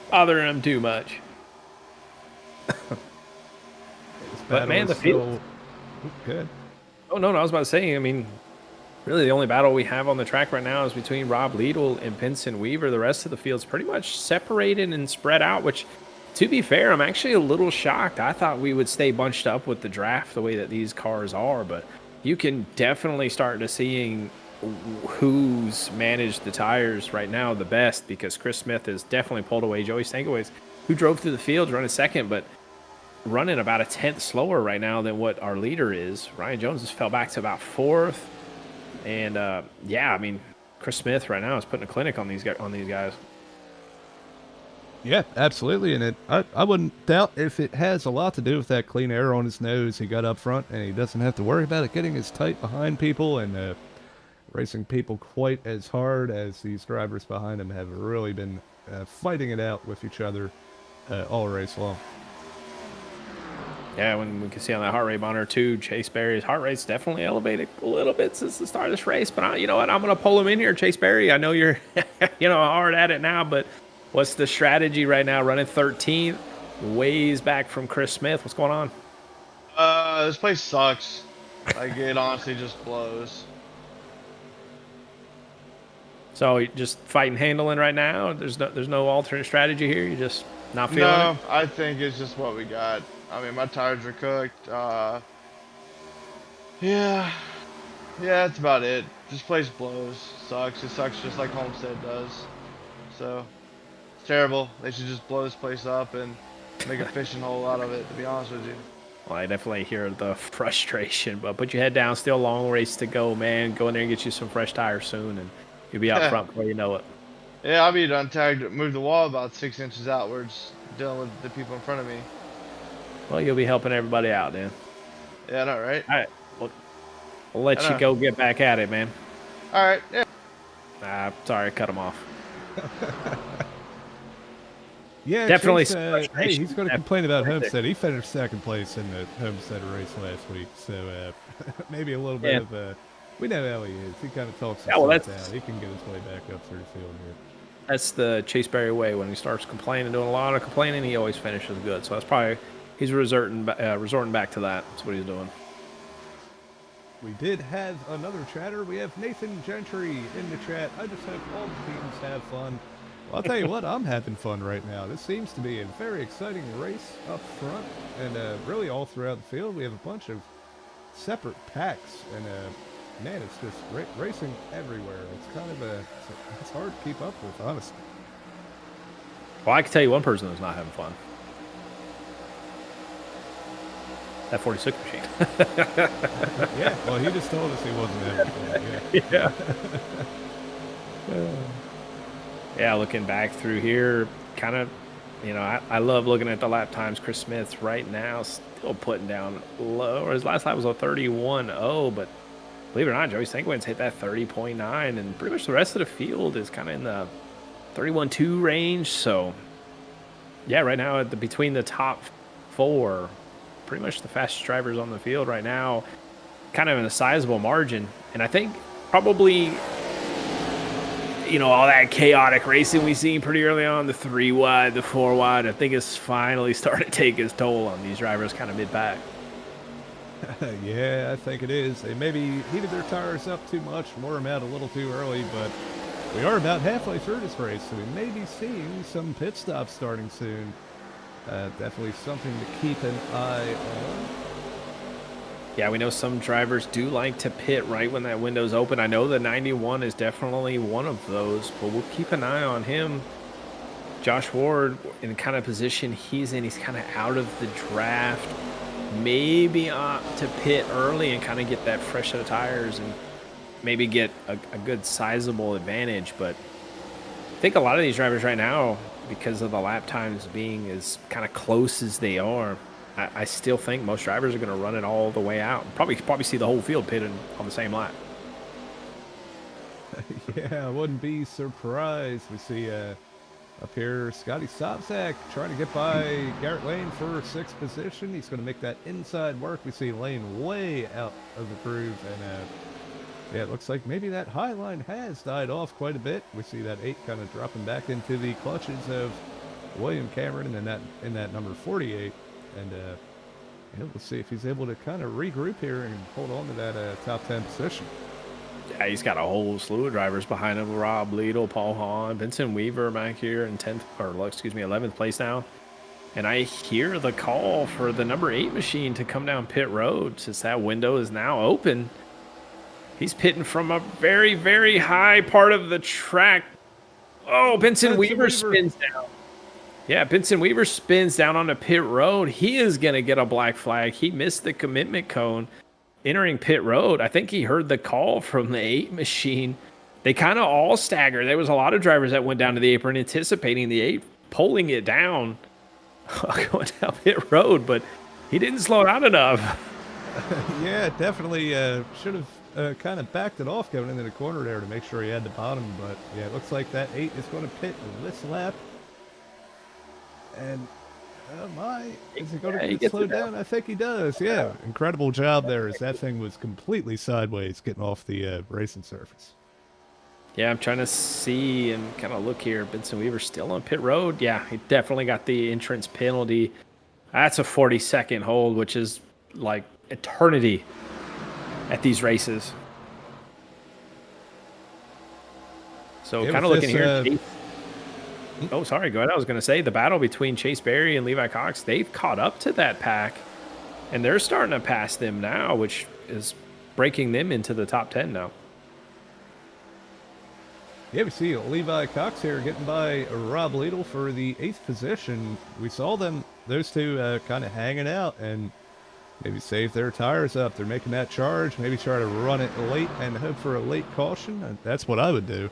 bother him too much. But man, the field. Good. Oh, no, I was about to say, I mean, Really, the only battle we have on the track right now is between Rob Liedl and Pinson Weaver. The rest of the field's pretty much separated and spread out, which, to be fair, I'm actually a little shocked. I thought we would stay bunched up with the draft the way that these cars are, but you can definitely start to seeing who's managed the tires right now the best, because Chris Smith has definitely pulled away Joey Stankowiz, who drove through the field running second, but running about a tenth slower right now than what our leader is. Ryan Jones just fell back to about fourth. And yeah, I mean, Chris Smith right now is putting a clinic on these guys. Yeah, absolutely. And I wouldn't doubt if it has a lot to do with that clean air on his nose he got up front, and he doesn't have to worry about it getting as tight behind people and racing people quite as hard, as these drivers behind him have really been fighting it out with each other all race long. Yeah, when we can see on that heart rate monitor too, Chase Berry's heart rate's definitely elevated a little bit since the start of this race. But you know what? I'm going to pull him in here, Chase Berry. I know you're, hard at it now, but what's the strategy right now? Running 13th, ways back from Chris Smith. What's going on? This place sucks. Like, it honestly just blows. So you're just fighting handling right now. There's no alternate strategy here. You're just not feeling it. No, I think it's just what we got. I mean, my tires are cooked. Yeah, that's about it. This place blows. Sucks. It sucks just like Homestead does. So, it's terrible. They should just blow this place up and make a fishing hole out of it, to be honest with you. Well, I definitely hear the frustration, but put your head down. Still a long race to go, man. Go in there and get you some fresh tires soon, and you'll be out front before you know it. Yeah, I'll be done tagged. Move the wall about 6 inches outwards, dealing with the people in front of me. Well, you'll be helping everybody out, then. Yeah, I know, right? All right. Well, we'll let you go get back at it, man. All right, yeah. Sorry, cut him off. Yeah, definitely. Hey, he's going to complain about Homestead. He finished second place in the Homestead race last week, so maybe a little bit of we know how he is. He kind of talks himself down. He can get his way back up through the field here. That's the Chase Berry way. When he starts complaining, doing a lot of complaining, he always finishes good. So that's probably he's resorting back to that. That's what he's doing. We did have another chatter. We have Nathan Gentry in the chat. I just hope all the teams have fun. Well, I'll tell you what, I'm having fun right now. This seems to be a very exciting race up front, and really all throughout the field. We have a bunch of separate packs, and man, it's just racing everywhere. It's kind of it's hard to keep up with, honestly. Well, I can tell you one person who's not having fun. That 46 machine. Yeah, well, he just told us he wasn't having fun. Yeah. Yeah, looking back through here, kind of, I love looking at the lap times. Chris Smith's right now still putting down low. Or his last lap was a 31.0, but believe it or not, Joey Stankowiz hit that 30.9, and pretty much the rest of the field is kind of in the 31.2 range. So, yeah, right now between the top four, pretty much the fastest drivers on the field right now, kind of in a sizable margin. And I think probably, all that chaotic racing we see pretty early on, the 3 wide, the 4 wide, I think it's finally starting to take its toll on these drivers kind of mid-pack. Yeah, I think it is. They maybe heated their tires up too much, wore them out a little too early, but we are about halfway through this race, so we may be seeing some pit stops starting soon. Definitely something to keep an eye on. Yeah, we know some drivers do like to pit right when that window's open. I know the 91 is definitely one of those, but we'll keep an eye on him. Josh Ward, in the kind of position he's in, he's kind of out of the draft. Maybe opt to pit early and kind of get that fresh set of tires and maybe get a good sizable advantage. But I think a lot of these drivers right now, because of the lap times being as kind of close as they are, I still think most drivers are going to run it all the way out. Probably see the whole field pitted on the same lap. Yeah, I wouldn't be surprised. We see up here Scotty Sobczak trying to get by Garrett Lane for 6th position. He's going to make that inside work. We see Lane way out of the groove, and yeah, it looks like maybe that high line has died off quite a bit. We see that 8 kind of dropping back into the clutches of William Cameron and in that number 48. And we'll see if he's able to kind of regroup here and hold on to that top 10 position. Yeah, he's got a whole slew of drivers behind him. Rob Lidl, Paul Hahn, Vincent Weaver back here in 10th, or excuse me, 11th place now. And I hear the call for the number 8 machine to come down pit road since that window is now open. He's pitting from a very, very high part of the track. Oh, Benson Weaver spins down. Yeah, Benson Weaver spins down on the pit road. He is going to get a black flag. He missed the commitment cone entering pit road. I think he heard the call from the 8 machine. They kind of all staggered. There was a lot of drivers that went down to the apron anticipating the 8 pulling it down, going down pit road, but he didn't slow down enough. Yeah, definitely should have kind of backed it off going into the corner there to make sure he had the bottom. But yeah, it looks like that 8 is going to pit this lap. And is he going to get slowed down? I think he does. Yeah, incredible job there as that thing was completely sideways getting off the racing surface. Yeah, I'm trying to see and kind of look here. Benson Weaver still on pit road. Yeah, he definitely got the entrance penalty. That's a 40-second hold, which is like eternity at these races. So Yeah, kind of with looking this, here. Oh, sorry. Go ahead. I was going to say the battle between Chase Berry and Levi Cox, they've caught up to that pack, and they're starting to pass them now, which is breaking them into the top 10 now. Yeah, we see Levi Cox here getting by Rob Lidl for the 8th position. We saw those two kind of hanging out and maybe save their tires up. They're making that charge, maybe try to run it late and hope for a late caution. That's what I would do.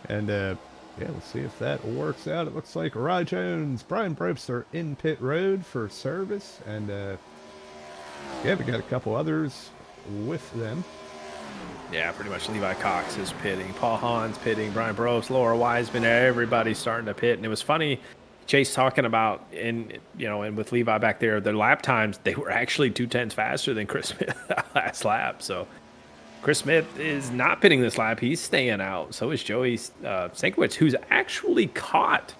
And yeah, we'll see if that works out. It looks like Rye Jones, Brian Probst are in pit road for service. And yeah, we got a couple others with them. Yeah, pretty much Levi Cox is pitting. Paul Hahn's pitting. Brian Probst, Laura Wiseman, everybody's starting to pit. And it was funny, Chase talking about, and with Levi back there, their lap times, they were actually 2/10 faster than Chris Smith last lap. So Chris Smith is not pitting this lap. He's staying out. So is Joey Stankiewicz, who's actually caught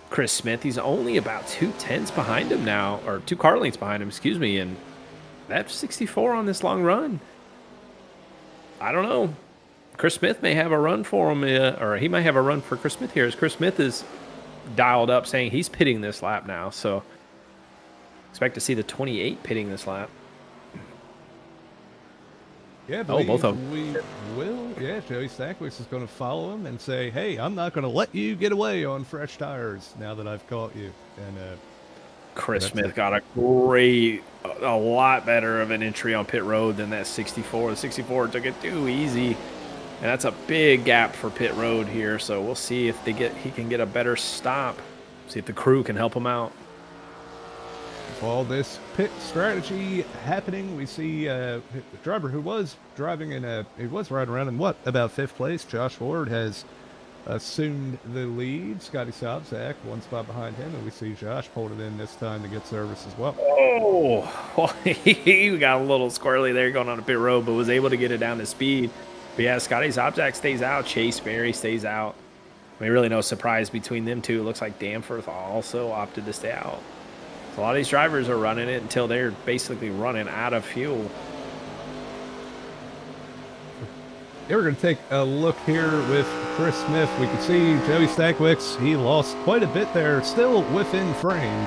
Chris Smith. He's only about 2/10 behind him now, or 2 car lengths behind him, excuse me. And that's 64 on this long run. I don't know. Chris Smith may have a run for him, or he might have a run for Chris Smith here, as Chris Smith is dialed up saying he's pitting this lap now. So expect to see the 28 pitting this lap. Yeah, both of them. We will. Yeah, Joey Stankiewicz is going to follow him and say, hey, I'm not going to let you get away on fresh tires now that I've caught you. And Chris Smith got a lot better of an entry on pit road than that 64. The 64 took it too easy, and that's a big gap for pit road here. So we'll see if he can get a better stop. See if the crew can help him out. All this pit strategy happening, we see the driver who was driving he was riding around in about 5th place. Josh Ward has assumed the lead. Scotty Sobczak 1 spot behind him, and we see Josh pulled it in this time to get service as well. Oh, well, he got a little squirrely there going on a pit road, but was able to get it down to speed. But yeah, Scotty Sobczak stays out. Chase Berry stays out. I mean, really no surprise between them two. It looks like Danforth also opted to stay out. So a lot of these drivers are running it until they're basically running out of fuel. Yeah, we're going to take a look here with Chris Smith. We can see Joey Stankiewicz. He lost quite a bit there, still within frame.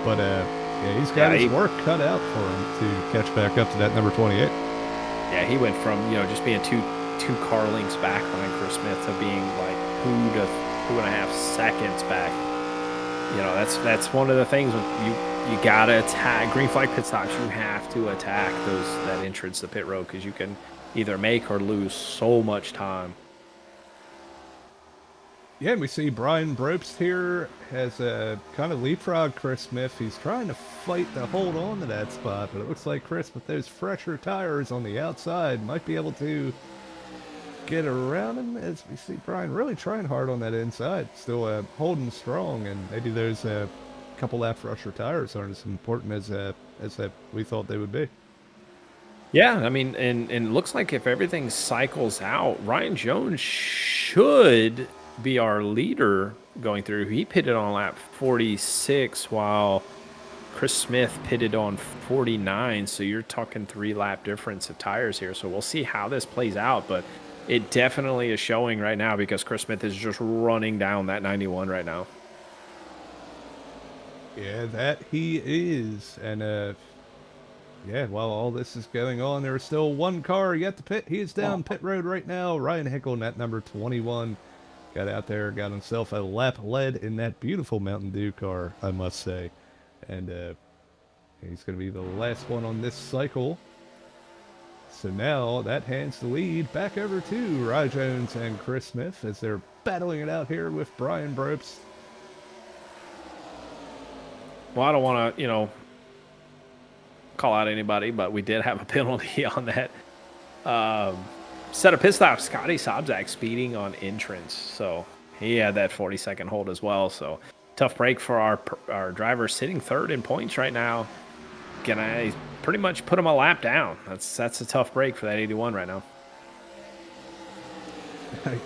But yeah, he's got his work cut out for him to catch back up to that number 28. Yeah, he went from, just being two car lengths back behind Chris Smith to being like 2 to 2.5 seconds back. That's one of the things you gotta attack green flag pit stops. You have to attack that entrance to pit road, because you can either make or lose so much time. Yeah, and we see Brian Probst here has kind of leapfrogged Chris Smith. He's trying to fight to hold on to that spot, but it looks like Chris, with those fresher tires on the outside, might be able to get around him, as we see Brian really trying hard on that inside, still holding strong, and maybe those couple lap fresher tires aren't as important as we thought they would be. Yeah, I mean, and it looks like if everything cycles out, Ryan Jones should be our leader going through. He pitted on lap 46, while Chris Smith pitted on 49, so you're talking 3-lap difference of tires here. So we'll see how this plays out, but it definitely is showing right now because Chris Smith is just running down that 91 right now. Yeah, that he is. And yeah, while all this is going on, there's still one car yet to pit. He is down pit road right now. Ryan Hickle, net number 21, got out there, got himself a lap lead in that beautiful Mountain Dew car, I must say. And he's going to be the last one on this cycle. So now that hands the lead back over to Rye Jones and Chris Smith as they're battling it out here with Brian Brobst. Well, I don't want to, call out anybody, but we did have a penalty on that set of pit stops. Scotty Sobczak speeding on entrance, so he had that 40-second hold as well. So tough break for our driver sitting third in points right now. Gonna pretty much put him a lap down. That's a tough break for that 81 right now.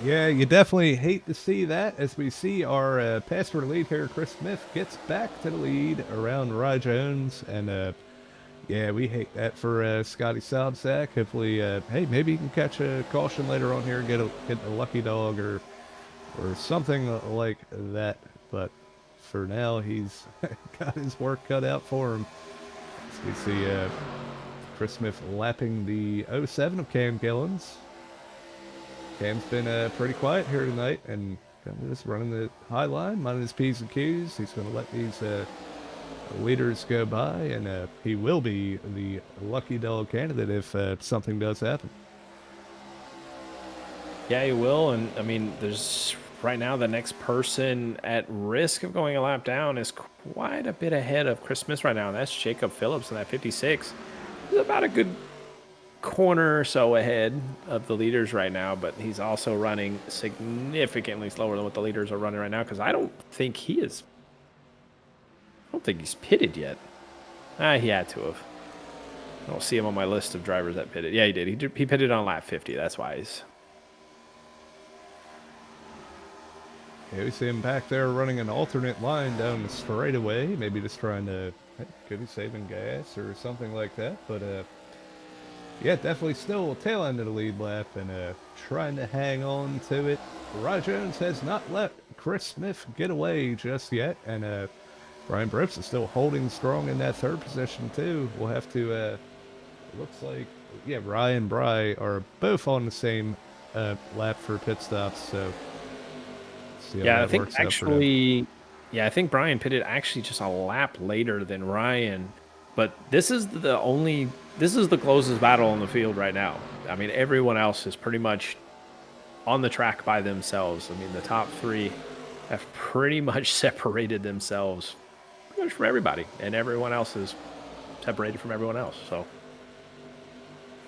Yeah, you definitely hate to see that as we see our pass for the lead here. Chris Smith gets back to the lead around Rye Jones, and yeah, we hate that for Scotty Sobczak. Hopefully, hey, maybe he can catch a caution later on here, get a lucky dog or something like that. But for now, he's got his work cut out for him. As we see Chris Smith lapping the 07 of Cam Gillens. Cam's been pretty quiet here tonight and kind of just running the high line, minding his P's and Q's. He's going to let these leaders go by, and he will be the lucky dog candidate if something does happen. Yeah, he will. And I mean, there's right now the next person at risk of going a lap down is quite a bit ahead of Chris Smith right now, and that's Jacob Phillips in that 56. He's about a good corner or so ahead of the leaders right now, but he's also running significantly slower than what the leaders are running right now, because I don't think he's pitted yet. He had to have. I don't see him on my list of drivers that pitted. Yeah, he did. He pitted on lap 50. That's why he's... Yeah, we see him back there running an alternate line down the straightaway, maybe just trying to, could be saving gas or something like that, but yeah, definitely still tail end of the lead lap and trying to hang on to it. Rye Jones has not let Chris Smith get away just yet, and Brian Brobst is still holding strong in that third position too. We'll have to, it looks like, yeah, Rye and Bry are both on the same lap for pit stops, so see how Yeah, I that think works out for them. actually, yeah, I think Brian pitted actually just a lap later than Ryan, but this is the closest battle on the field right now. I mean, everyone else is pretty much on the track by themselves. I mean, the top three have pretty much separated themselves pretty much from everybody, and everyone else is separated from everyone else. So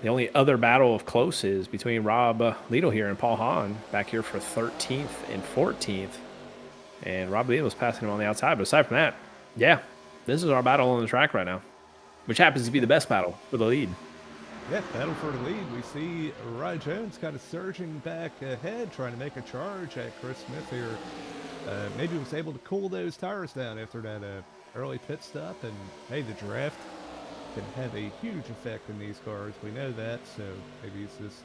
the only other battle of close is between Rob Lidl here and Paul Hahn back here for 13th and 14th. And Rob Lidl was passing him on the outside. But aside from that, yeah, this is our battle on the track right now, which happens to be the best battle for the lead. Yeah, battle for the lead. We see Rye Jones kind of surging back ahead, trying to make a charge at Chris Smith here. Maybe was able to cool those tires down after that early pit stop. And, hey, the draft can have a huge effect in these cars. We know that, so maybe he's just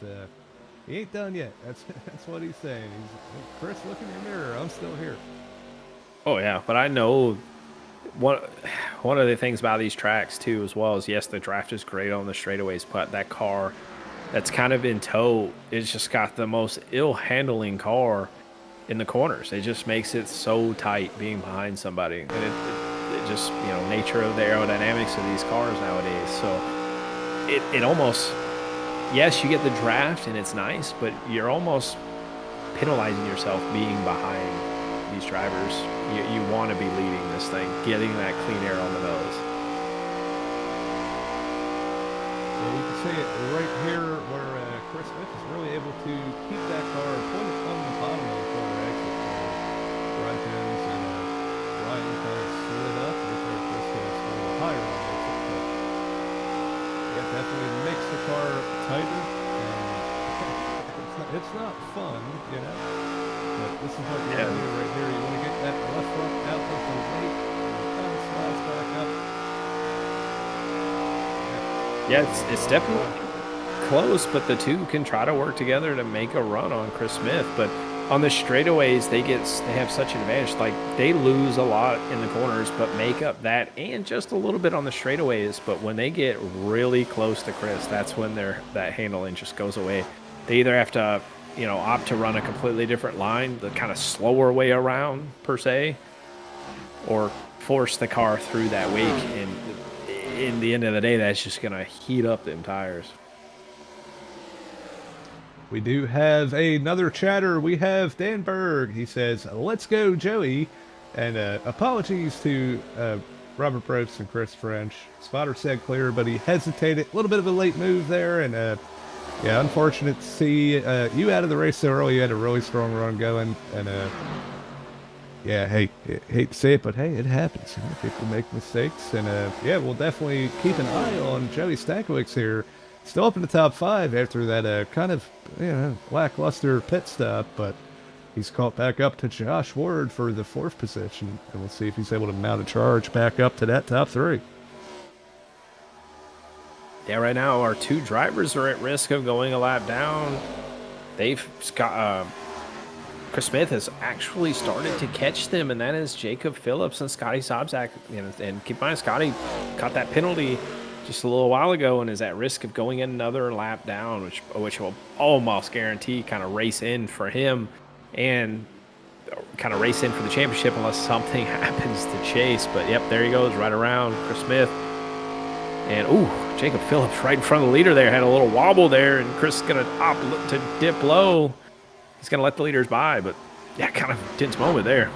he ain't done yet. That's what he's saying. He's, Chris, look in your mirror. I'm still here. Oh yeah, but I know one of the things about these tracks too, as well, is yes, the draft is great on the straightaways, but that car that's kind of in tow, it's just got the most ill handling car in the corners. It just makes it so tight being behind somebody, and it just, nature of the aerodynamics of these cars nowadays. So it almost, yes, you get the draft and it's nice, but you're almost penalizing yourself being behind these drivers. You want to be leading this thing, getting that clean air on the nose. Yeah, you can see it right here where Chris Smith is really able to keep that car pointed on the bottom of the corner exit. Ryan Jones and Ryan kind of slid up. Chris Smith is a little higher on the exit, but yeah, definitely makes the car tighter. And it's not fun, but this is what you want to do right here. You want to get that left front out of the weight, and it kind of slides back up. Yeah, it's definitely close, but the two can try to work together to make a run on Chris Smith. But on the straightaways, they have such an advantage. Like they lose a lot in the corners, but make up that and just a little bit on the straightaways. But when they get really close to Chris, that's when that handling just goes away. They either have to, opt to run a completely different line, the kind of slower way around per se, or force the car through that wake. And in the end of the day, that's just gonna heat up them tires. We do have another chatter. We have Dan Berg. He says, "Let's go, Joey." And apologies to Robert Probst and Chris French. Spotter said clear, but he hesitated. A little bit of a late move there. And yeah, unfortunate to see you out of the race so early. You had a really strong run going. And yeah, hey, hate to say it, but hey, it happens. People make mistakes. And yeah, we'll definitely keep an eye on Joey Stankiewicz here. Still up in the top 5 after that kind of, lackluster pit stop, but he's caught back up to Josh Ward for the 4th position, and we'll see if he's able to mount a charge back up to that top 3. Yeah, right now our 2 drivers are at risk of going a lap down. Chris Smith has actually started to catch them, and that is Jacob Phillips and Scotty Sobczak. And keep in mind, Scotty caught that penalty just a little while ago and is at risk of going another lap down, which will almost guarantee kind of race in for him and kind of race in for the championship unless something happens to Chase. But yep, there he goes, right around Chris Smith. And Jacob Phillips right in front of the leader there, had a little wobble there, and Chris is going to opt to dip low. He's going to let the leaders by, but yeah, kind of tense moment there.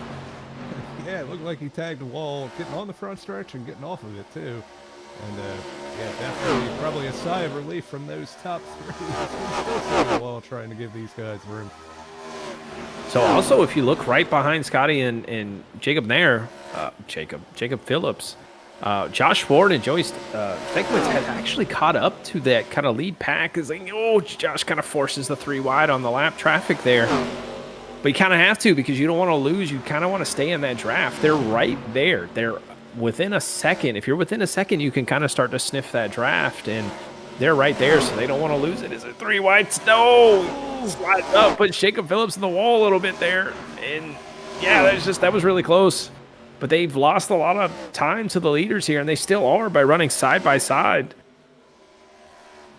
Yeah, it looked like he tagged the wall, getting on the front stretch and getting off of it too. And yeah, definitely probably a sigh of relief from those top 3 while trying to give these guys room. So also, if you look right behind Scotty and Jacob there, Jacob Phillips, Josh Ward and Joey Stankiewicz had actually caught up to that kind of lead pack. Josh kind of forces the 3 wide on the lap traffic there. But you kind of have to, because you don't want to lose. You kind of want to stay in that draft. They're right there. They're within a second. If you're within a second, you can kind of start to sniff that draft, and they're right there, so they don't want to lose it. Is it 3 wide? No! Slides up, puts Jacob Phillips in the wall a little bit there, and yeah, that was really close. But they've lost a lot of time to the leaders here, and they still are by running side by side.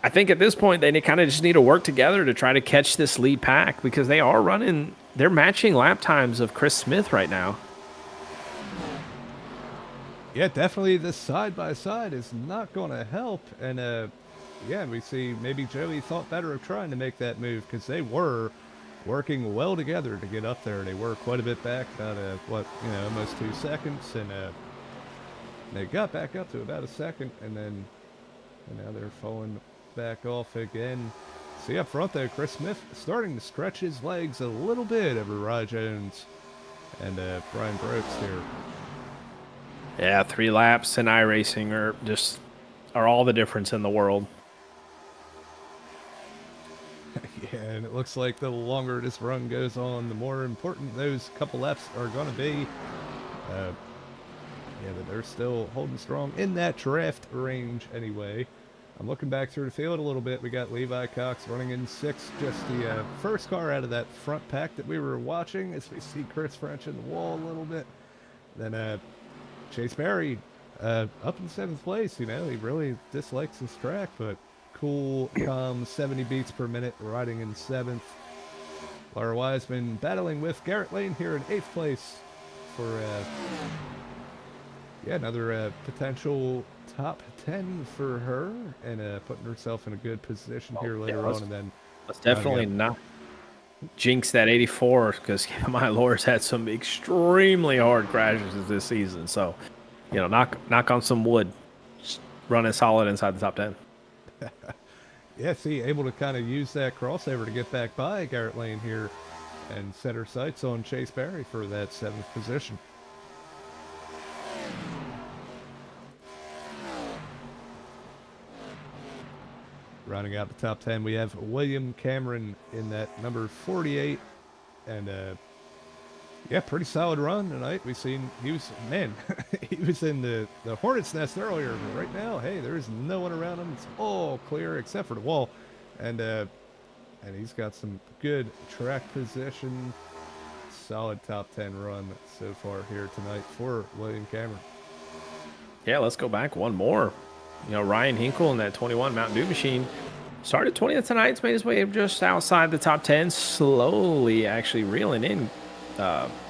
I think at this point, they kind of just need to work together to try to catch this lead pack, because they're matching lap times of Chris Smith right now. Yeah, definitely the side-by-side is not going to help. And, yeah, we see maybe Joey thought better of trying to make that move, because they were working well together to get up there. They were quite a bit back, about, almost 2 seconds. And they got back up to about a second, and now they're falling back off again. See up front there, Chris Smith starting to stretch his legs a little bit over Rye Jones and Brian Brooks here. Yeah, 3 laps in iRacing are all the difference in the world. Yeah, and it looks like the longer this run goes on, the more important those couple laps are going to be. Yeah, but they're still holding strong in that draft range anyway. I'm looking back through the field a little bit. We got Levi Cox running in 6th, just the first car out of that front pack that we were watching, as we see Chris French in the wall a little bit. Then Chase Berry up in 7th place. He really dislikes this track, but cool, calm, 70 beats per minute, riding in 7th. Laura Wiseman battling with Garrett Lane here in 8th place for another potential top 10 for her, and putting herself in a good position here later on. And then let's definitely not jinx that 84, because my Laura's had some extremely hard crashes this season. So, knock on some wood, just running solid inside the top 10. Yeah, see, able to kind of use that crossover to get back by Garrett Lane here and set her sights on Chase Berry for that 7th position. Rounding out the top 10, we have William Cameron in that number 48, and Yeah, pretty solid run tonight. We seen he was man, he was in the hornet's nest earlier, but right now, hey, there is no one around him. It's all clear except for the wall, and he's got some good track position. Solid top 10 run so far here tonight for William Cameron. Yeah, let's go back one more. You know, Ryan Hinkle in that 21 Mountain Dew machine started 20th tonight. It's made his way just outside the top 10, slowly actually reeling in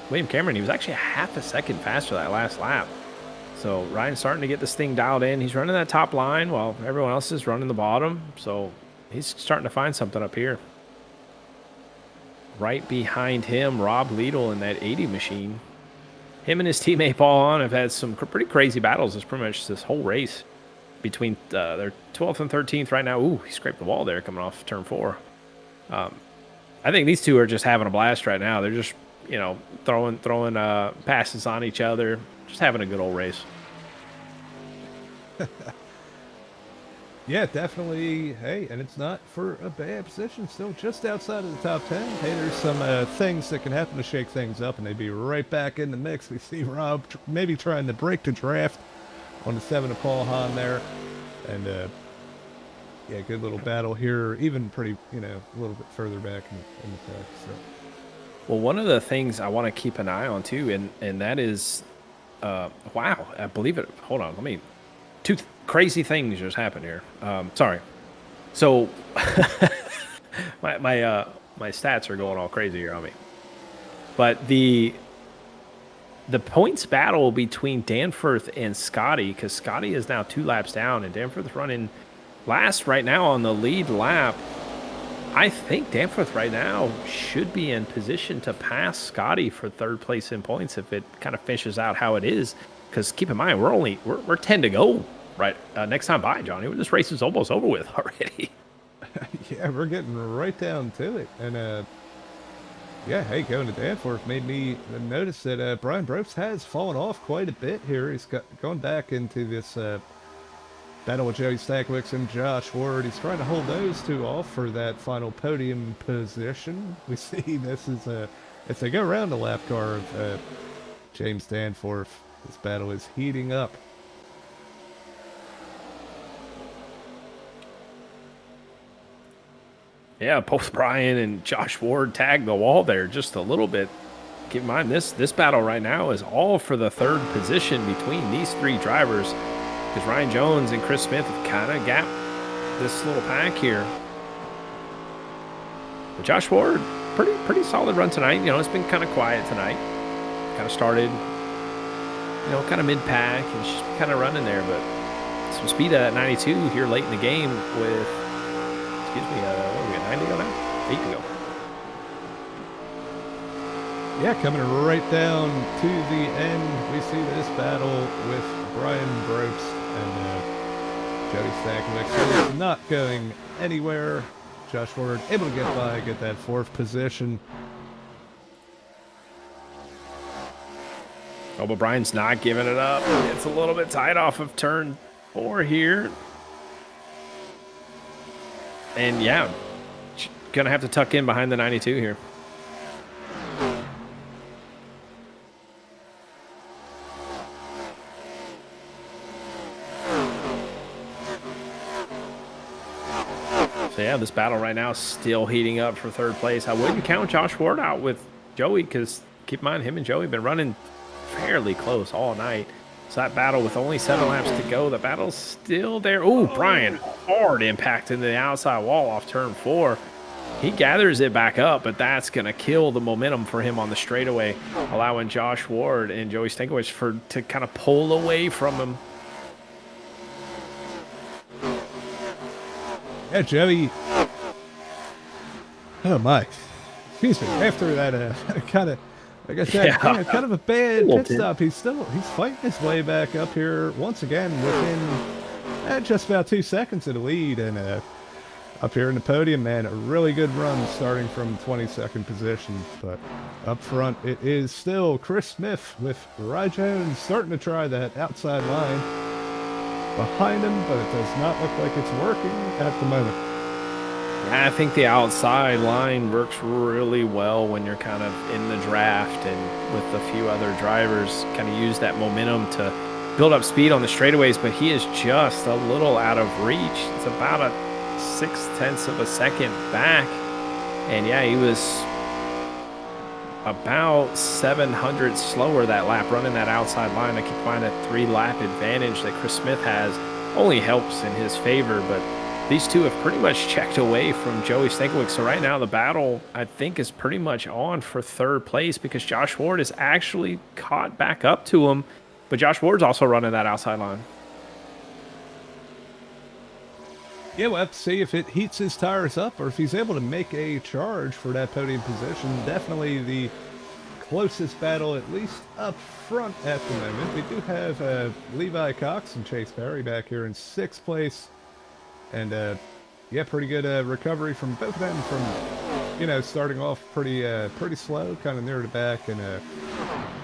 William Cameron. He was actually a half a second faster that last lap. So Ryan's starting to get this thing dialed in. He's running that top line while everyone else is running the bottom. So he's starting to find something up here. Right behind him, Rob Liedel in that 80 machine. Him and his teammate Paul Hahn have had some pretty crazy battles pretty much this whole race between their 12th and 13th right now. Ooh, he scraped the wall there coming off turn 4. I think these two are just having a blast right now. They're just, you know, throwing passes on each other, just having a good old race. Yeah, definitely. Hey, and it's not for a bad position. Still just outside of the top 10. Hey, there's some things that can happen to shake things up, and they'd be right back in the mix. We see Rob maybe trying to break the draft on the 7 of Paul Hahn there. And, yeah, good little battle here, even pretty, you know, a little bit further back in the pack. So. Well, one of the things I want to keep an eye on, too, and that is, wow, I believe it. Hold on, let me, two crazy things just happened here. Sorry. So my stats are going all crazy here on me. But the points battle between Danforth and Scotty, because Scotty is now 2 laps down, and Danforth running last right now on the lead lap. I think Danforth right now should be in position to pass Scotty for 3rd place in points if it kind of finishes out how it is. Because keep in mind, we're 10 to go. Right, next time by, Johnny. This race is almost over with already. Yeah, we're getting right down to it. And, yeah, hey, going to Danforth made me notice that Brian Brooks has fallen off quite a bit here. He's going back into this battle with Joey Stankiewicz and Josh Ward. He's trying to hold those two off for that final podium position. We see this is, as they go around the lap car of James Danforth, this battle is heating up. Yeah, both Brian and Josh Ward tagged the wall there just a little bit. Keep in mind, this battle right now is all for the 3rd position between these 3 drivers, because Ryan Jones and Chris Smith have kind of gapped this little pack here. But Josh Ward, pretty solid run tonight. You know, it's been kind of quiet tonight. Kind of started, you know, kind of mid-pack, and she's kind of running there, but some speed at 92 here late in the game with, excuse me, what are we at, 9 to go now? 8 to go. Yeah, coming right down to the end, we see this battle with Brian Brooks and Jody Stankiewicz not going anywhere. Josh Ward able to get by, get that 4th position. Oh, but Brian's not giving it up. It's a little bit tight off of turn 4 here. And yeah, gonna have to tuck in behind the 92 here. So yeah, this battle right now is still heating up for 3rd place. I wouldn't count Josh Ward out with Joey, because keep in mind, him and Joey have been running fairly close all night. So that battle with only 7 laps to go, the battle's still there. Ooh, Brian, hard impact into the outside wall off turn 4. He gathers it back up, but that's going to kill the momentum for him on the straightaway, allowing Josh Ward and Joey Stankiewicz to kind of pull away from him. Yeah, Joey. Oh, my. Excuse me. After that kind of, like I said, Yeah. kind of a bad pit stop. He's fighting his way back up here once again within just about 2 seconds of the lead, and up here in the podium, man, a really good run starting from 22nd position. But up front, it is still Chris Smith with Rye Jones starting to try that outside line behind him, but it does not look like it's working at the moment. Yeah, I think the outside line works really well when you're kind of in the draft and with a few other drivers kind of use that momentum to build up speed on the straightaways, but he is just a little out of reach. It's about a 0.6 of a second back. And yeah, he was about 700 slower that lap running that outside line. I keep finding that 3-lap advantage that Chris Smith has only helps in his favor, but these two have pretty much checked away from Joey Stankiewicz. So right now the battle, I think, is pretty much on for third place because Josh Ward is actually caught back up to him, but Josh Ward's also running that outside line. Yeah, we'll have to see if it heats his tires up or if he's able to make a charge for that podium position. Definitely the closest battle, at least up front at the moment. We do have Levi Cox and Chase Perry back here in 6th place. And, yeah, pretty good recovery from both of them from, you know, starting off pretty slow, kind of near the back, and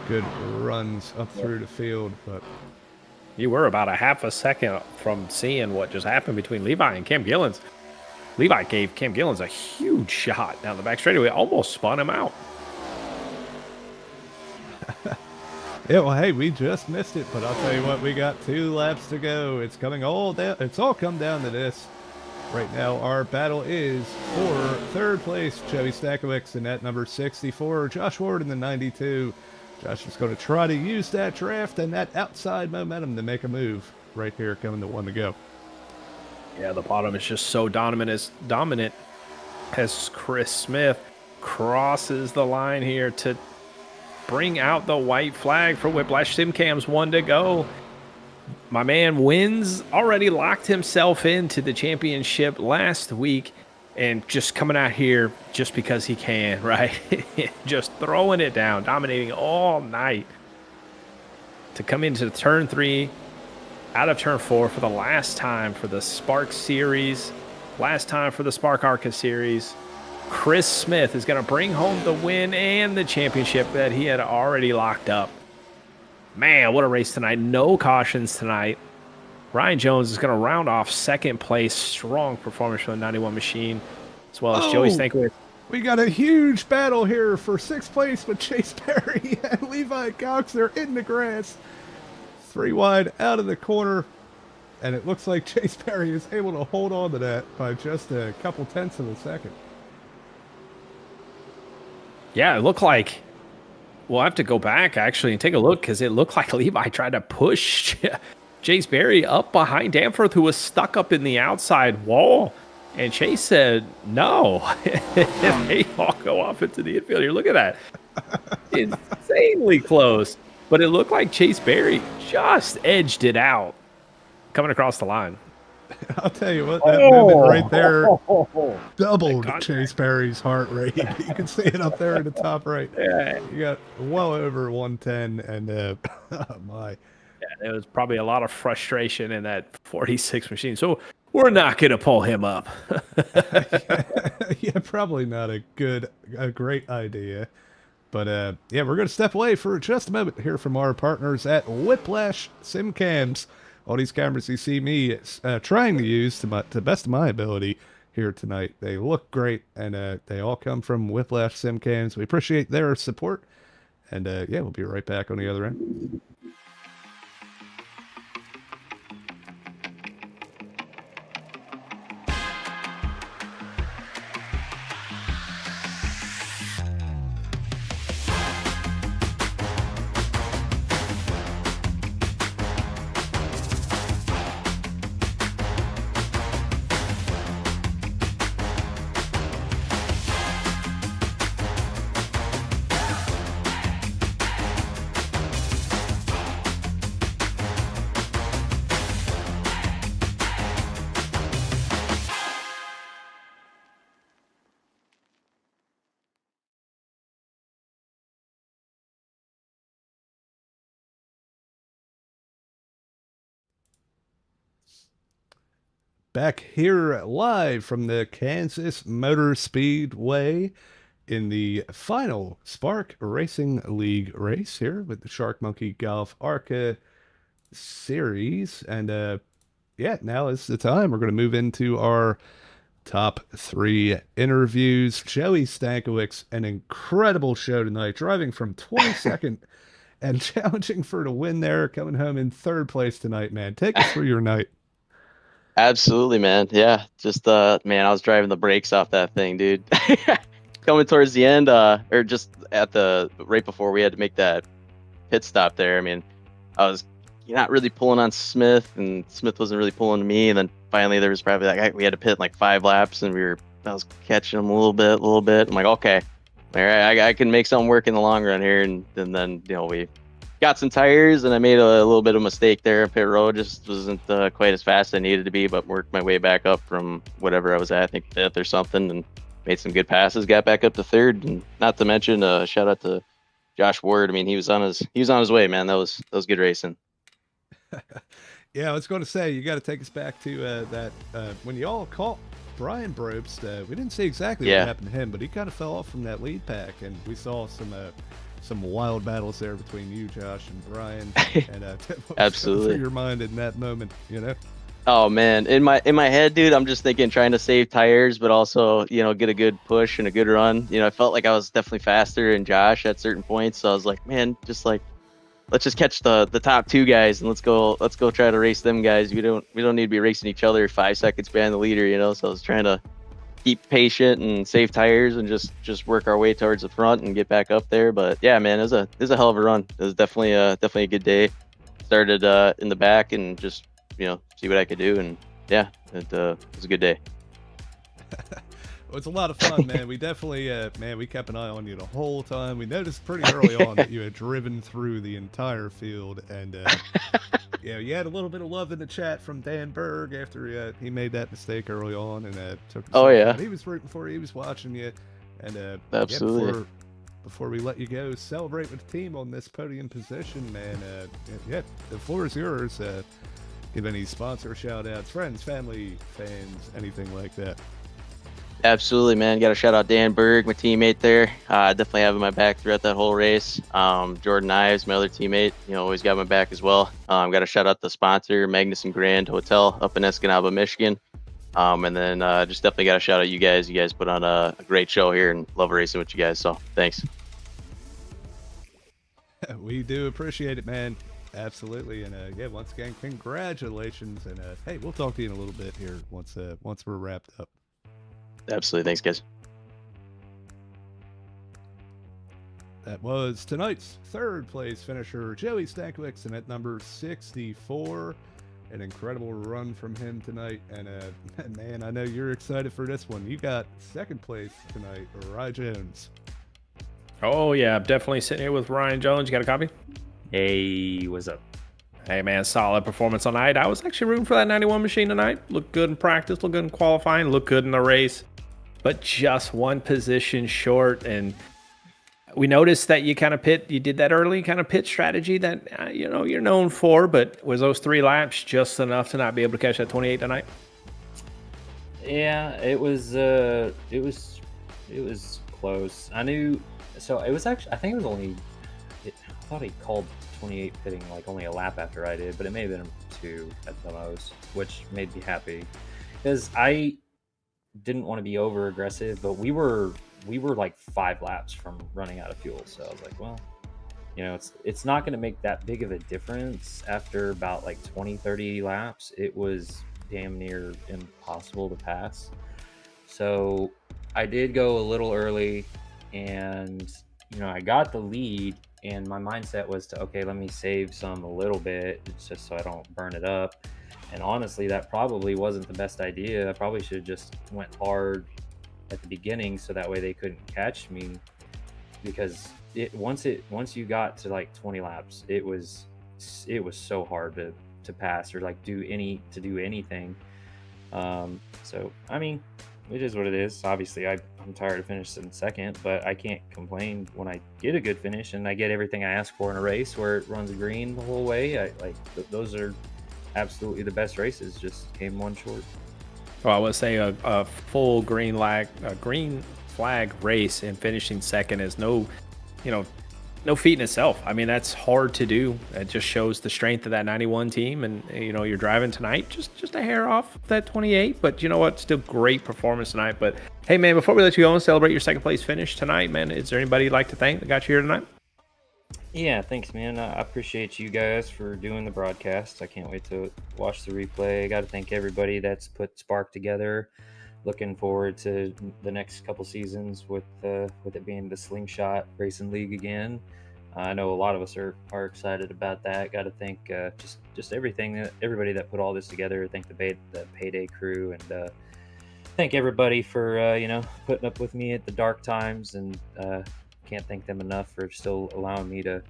good runs up through the field. But You were about a half a second from seeing what just happened between Levi and Cam Gillens. Levi gave Cam Gillens a huge shot down the back straightaway, almost spun him out. yeah, well, hey, we just missed it, but I'll tell you what, we got 2 laps to go. It's coming all down. It's all come down to this. Right now, our battle is for third place, Joey Stankiewicz in that number 64, Josh Ward in the 92. Josh is going to try to use that draft and that outside momentum to make a move right here, coming to 1 to go. Yeah, the bottom is just so dominant as Chris Smith crosses the line here to bring out the white flag for Whiplash Sim Cams. 1 to go. My man wins, already locked himself into the championship last week, and just coming out here just because he can, right? Just throwing it down, dominating all night to come into turn 3 out of turn 4 for the last time for the Spark Series, last time for the Spark ARCA Series. Chris Smith is going to bring home the win and the championship that he had already locked up. Man, what a race tonight. No cautions tonight. Ryan Jones is going to round off 2nd place. Strong performance from the 91 machine, as well as Joey Stankiewicz. We got a huge battle here for 6th place with Chase Perry and Levi Cox. They're in the grass. 3 wide out of the corner. And it looks like Chase Perry is able to hold on to that by just a couple tenths of a second. Yeah, it looked like we'll have to go back actually and take a look because it looked like Levi tried to push Chase Berry up behind Danforth, who was stuck up in the outside wall. And Chase said, no. They all go off into the infield here. Look at that. Insanely close. But it looked like Chase Berry just edged it out coming across the line. I'll tell you what, that movement right there doubled Chase Perry's heart rate. You can see it up there in the top right. Yeah. You got well over 110, and oh my. Yeah, there was probably a lot of frustration in that 46 machine. So we're not going to pull him up. Yeah, probably not a great idea. But yeah, we're going to step away for just a moment here from our partners at Whiplash Sim Cams. All these cameras you see me trying to use to the best of my ability here tonight. They look great, and they all come from Whiplash Sim Cams. We appreciate their support. And yeah, we'll be right back on the other end. Back here live from the Kansas Motor Speedway in the final Spark Racing League race here with the Shark Monkey Golf ARCA Series. And yeah, now is the time. We're going to move into our top 3 interviews. Joey Stankiewicz, an incredible show tonight, driving from 22nd and challenging for the win there, coming home in 3rd place tonight, man. Take us through your night. Absolutely, man. Yeah, just man, I was driving the brakes off that thing, dude. Coming towards the end, or just at the right before we had to make that pit stop there. I mean, I was not really pulling on Smith, and Smith wasn't really pulling to me. And then finally, there was probably like we had to pit like 5 laps, and I was catching him a little bit. I'm like, okay, all right, I can make something work in the long run here. And then we got some tires, and I made a little bit of mistake there. Pit road just wasn't quite as fast as I needed to be, but worked my way back up from whatever I was at, I think 5th or something, and made some good passes. Got back up to 3rd, and not to mention shout out to Josh Ward. I mean, he was on his way, man. That was good racing. Yeah, I was going to say, you got to take us back to that when you all caught Brian Brobst. We didn't see exactly what happened to him, but he kind of fell off from that lead pack, and we saw some wild battles there between you, Josh, and Brian. And what was going through your mind in that moment, you know? Oh man, in my head, dude, I'm just thinking trying to save tires, but also get a good push and a good run. I felt like I was definitely faster than Josh at certain points, so I was like, man, just like let's just catch the top 2 guys and let's go try to race them guys. We don't need to be racing each other 5 seconds behind the leader, So I was trying to keep patient and save tires and just work our way towards the front and get back up there. But yeah, man, it was a hell of a run. It was definitely a good day. Started in the back and just see what I could do, and yeah, it was a good day. Well, it's a lot of fun, man. We definitely, we kept an eye on you the whole time. We noticed pretty early on that you had driven through the entire field, and you had a little bit of love in the chat from Dan Berg after he made that mistake early on, and took. Oh yeah, he was rooting for you. He was watching you, and absolutely. Before we let you go, celebrate with the team on this podium position, man. The floor is yours. Give any sponsor shout outs, friends, family, fans, anything like that. Absolutely, man. Got to shout out Dan Berg, my teammate there. Definitely having my back throughout that whole race. Jordan Ives, my other teammate, always got my back as well. Got to shout out the sponsor, Magnuson Grand Hotel up in Escanaba, Michigan. And then just definitely got to shout out you guys. You guys put on a great show here, and love racing with you guys. So thanks. We do appreciate it, man. Absolutely. And once again, congratulations. And hey, we'll talk to you in a little bit here once we're wrapped up. Absolutely. Thanks, guys. That was tonight's 3rd place finisher, Joey Stankiewicz, and at number 64. An incredible run from him tonight. And man, I know you're excited for this one. You got 2nd place tonight, Ryan Jones. Oh yeah, I'm definitely sitting here with Ryan Jones. You got a copy? Hey, what's up? Hey man, solid performance tonight. I was actually rooting for that 91 machine tonight. Looked good in practice, looked good in qualifying, looked good in the race, but just one position short. And we noticed that you did that early kind of pit strategy that you're known for, but was those 3 laps just enough to not be able to catch that 28 tonight? Yeah, it was close. I knew, so it was actually, I think it was only, I thought he called 28 pitting like only a lap after I did, but it may have been 2 at the most, which made me happy because I didn't want to be over aggressive, but we were like 5 laps from running out of fuel. So I was like, well, it's not going to make that big of a difference after about like 20-30 laps. It was damn near impossible to pass. So I did go a little early, and I got the lead, and my mindset was to, okay, let me save some a little bit just so I don't burn it up. And honestly, that probably wasn't the best idea. I probably should have just went hard at the beginning so that way they couldn't catch me, because once you got to like 20 laps, it was so hard to pass or like do anything. So I mean, it is what it is. Obviously I'm tired of finishing 2nd, but I can't complain when I get a good finish and I get everything I ask for in a race where it runs green the whole way. Those are absolutely the best races, just came one short. Well, I would say a full green flag race and finishing 2nd is no, no feat in itself. I mean, that's hard to do. It just shows the strength of that 91 team. And, you know, you're driving tonight just a hair off that 28. But you know what? Still great performance tonight. But, hey, man, before we let you go and celebrate your second place finish tonight, man, is there anybody you'd like to thank that got you here tonight? Yeah, thanks, man. I appreciate you guys for doing the broadcast. I can't wait to watch the replay. I got to thank everybody that's put Spark together. Looking forward to the next couple seasons with it being the Slingshot Racing League again. I know a lot of us are excited about that. Got to thank just everybody that put all this together. Thank the Payday crew, and thank everybody for putting up with me at the dark times, and can't thank them enough for still allowing me to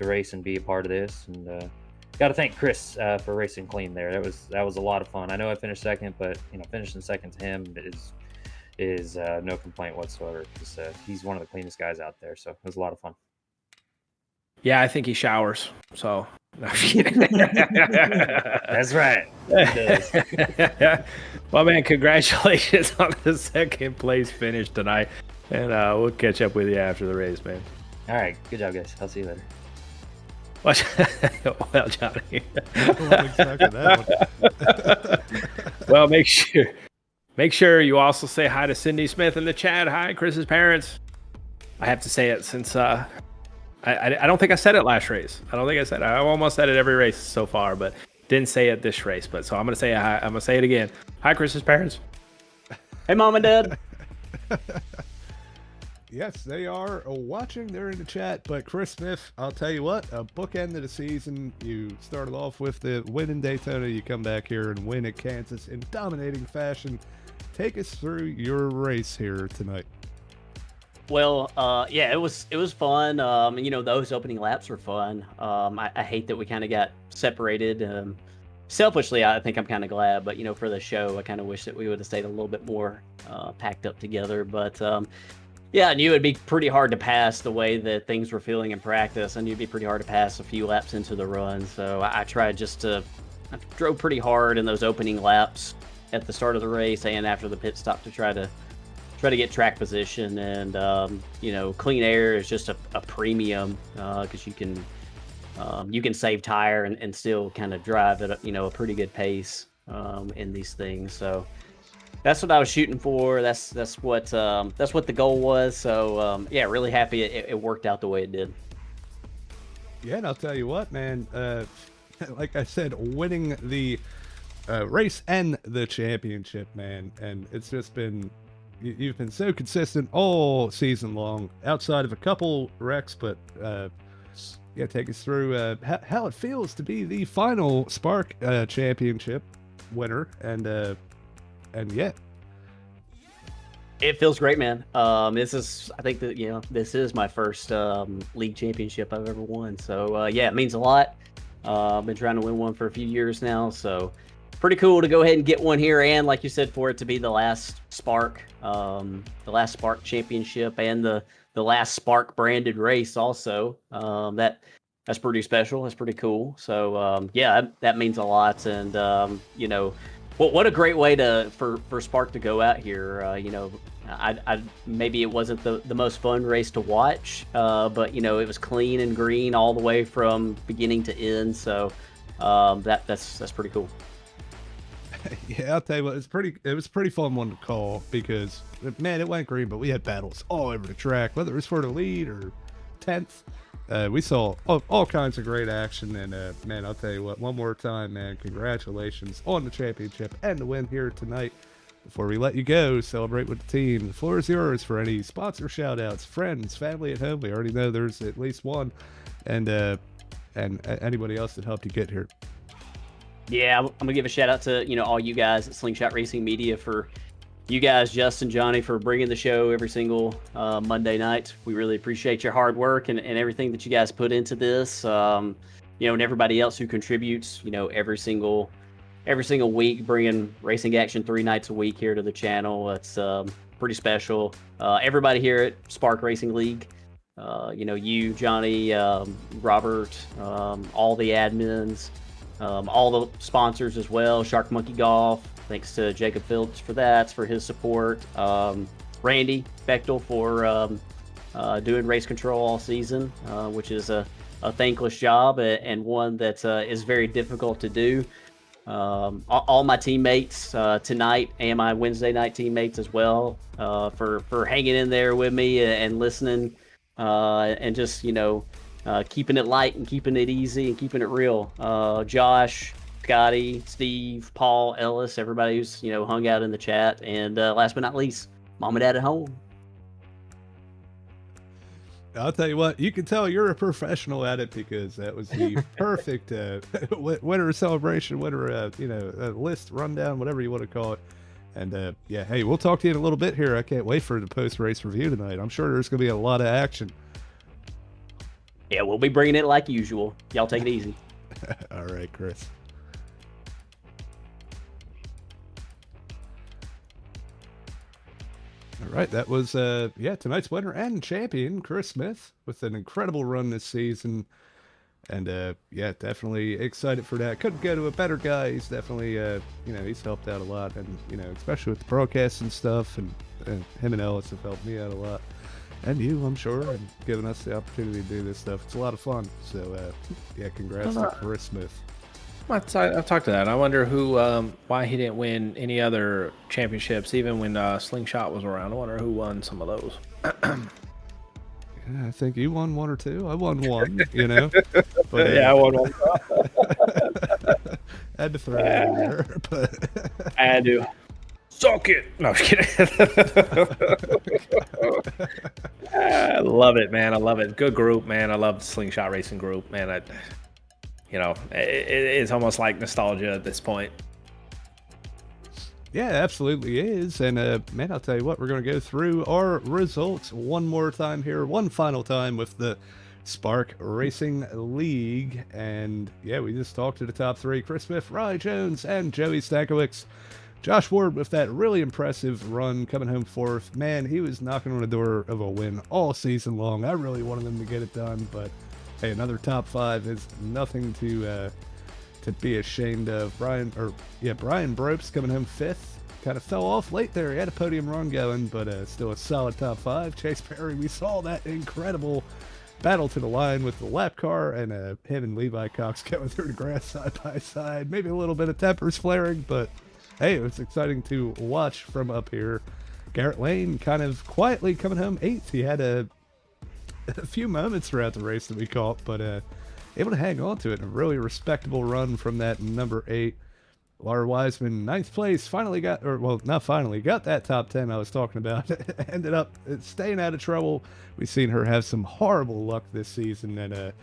race and be a part of this. And got to thank Chris for racing clean there. That was a lot of fun. I know I finished second, but finishing second to him is no complaint whatsoever, because he's one of the cleanest guys out there. So it was a lot of fun. Yeah, I think he showers. So That's right. Well, man, congratulations on the second place finish tonight. And we'll catch up with you after the race, man. All right. Good job, guys. I'll see you later. Well, Johnny. Well, make sure you also say hi to Cindy Smith in the chat. Hi, Chris's parents. I have to say it since I don't think I said it last race. I almost said it every race so far, but didn't say it this race. But so I'm gonna say hi. I'm gonna say it again. Hi, Chris's parents. Hey, Mom and Dad. Yes, they are watching. They're in the chat. But Chris Smith, I'll tell you what, a bookend of the season. You started off with the win in Daytona. You come back here and win at Kansas in dominating fashion. Take us through your race here tonight. Well, yeah, it was fun. Those opening laps were fun. I hate that we kind of got separated. Selfishly, I think I'm kind of glad, but for the show, I kind of wish that we would have stayed a little bit more packed up together. But yeah, I knew it'd be pretty hard to pass the way that things were feeling in practice. I knew it'd be pretty hard to pass a few laps into the run. So I tried I drove pretty hard in those opening laps at the start of the race and after the pit stop to try to get track position. And clean air is just a premium because you can save tire and still kind of drive at a pretty good pace in these things. So that's what I was shooting for. That's what the goal was. So yeah, really happy it worked out the way it did. Yeah, and I'll tell you what, man. Like I said, winning the race and the championship, man, and it's just been you've been so consistent all season long, outside of a couple wrecks, but yeah, take us through how it feels to be the final Spark championship winner, and yeah. It feels great, man. I think that this is my first league championship I've ever won. So yeah, it means a lot. I've been trying to win one for a few years now, so pretty cool to go ahead and get one here. And like you said, for it to be the last Spark championship and the last Spark branded race also. That's pretty special. That's pretty cool. So yeah, that means a lot. And what a great way for Spark to go out here. I maybe it wasn't the most fun race to watch, but it was clean and green all the way from beginning to end. So that's pretty cool. Yeah, I'll tell you what, it was a pretty fun one to call because, man, it went green, but we had battles all over the track, whether it was for the lead or 10th. We saw all kinds of great action, and man, I'll tell you what, one more time, man, congratulations on the championship and the win here tonight. Before we let you go, celebrate with the team. The floor is yours for any sponsor shout-outs, friends, family at home. We already know there's at least one, and anybody else that helped you get here. Yeah, I'm gonna give a shout out to all you guys at Slingshot Racing Media, for you guys, Justin, Johnny, for bringing the show every single Monday night. We really appreciate your hard work and everything that you guys put into this. And everybody else who contributes, every single week, bringing racing action 3 nights a week here to the channel. It's pretty special. Everybody here at Spark Racing League, you, Johnny, Robert, all the admins, all the sponsors as well. Shark Monkey Golf, thanks to Jacob Phillips for his support. Randy Bechtel for doing race control all season, which is a thankless job and one that is very difficult to do. All my teammates tonight and my Wednesday night teammates as well for hanging in there with me and listening and just keeping it light and keeping it easy and keeping it real. Josh, Scotty, Steve, Paul, Ellis, everybody who's hung out in the chat, and last but not least, mom and dad at home. I'll tell you what, you can tell you're a professional at it because that was the perfect winter celebration, winter list rundown, whatever you want to call it. And yeah, hey, we'll talk to you in a little bit here. I can't wait for the post-race review tonight. I'm sure there's going to be a lot of action. Yeah, we'll be bringing it like usual. Y'all take it easy. All right, Chris. All right, that was tonight's winner and champion, Chris Smith, with an incredible run this season. And definitely excited for that. Couldn't go to a better guy. He's definitely he's helped out a lot, and especially with the broadcast and stuff, and him and Ellis have helped me out a lot. And you, I'm sure, and giving us the opportunity to do this stuff. It's a lot of fun. So congrats to Chris Smith. I've talked to that. I wonder why he didn't win any other championships, even when Slingshot was around. I wonder who won some of those. I think you won one or two. I won one, But, yeah, I won one. Had to throw it in there, but I had to. Suck it. No, I'm kidding. I love it, man. I love it. Good group, man. I love the Slingshot Racing group, man. It's almost like nostalgia at this point. Yeah, absolutely is. And man, I'll tell you what, we're going to go through our results one more time here, one final time with the Spark Racing League. And yeah, we just talked to the top three: Chris Smith, Riley Jones, and Joey Stankiewicz. Josh Ward with that really impressive run coming home fourth. Man, he was knocking on the door of a win all season long. I really wanted him to get it done, but hey, another top five is nothing to be ashamed of. Brian Bropes coming home fifth. Kind of fell off late there. He had a podium run going, but still a solid top five. Chase Perry, we saw that incredible battle to the line with the lap car, and him and Levi Cox going through the grass side by side. Maybe a little bit of tempers flaring, but hey, it was exciting to watch from up here. Garrett Lane kind of quietly coming home eighth. He had a few moments throughout the race that we caught, but able to hang on to it. A really respectable run from that number 8. Laura Wiseman, 9th place, got that top 10 I was talking about. Ended up staying out of trouble. We've seen her have some horrible luck this season, and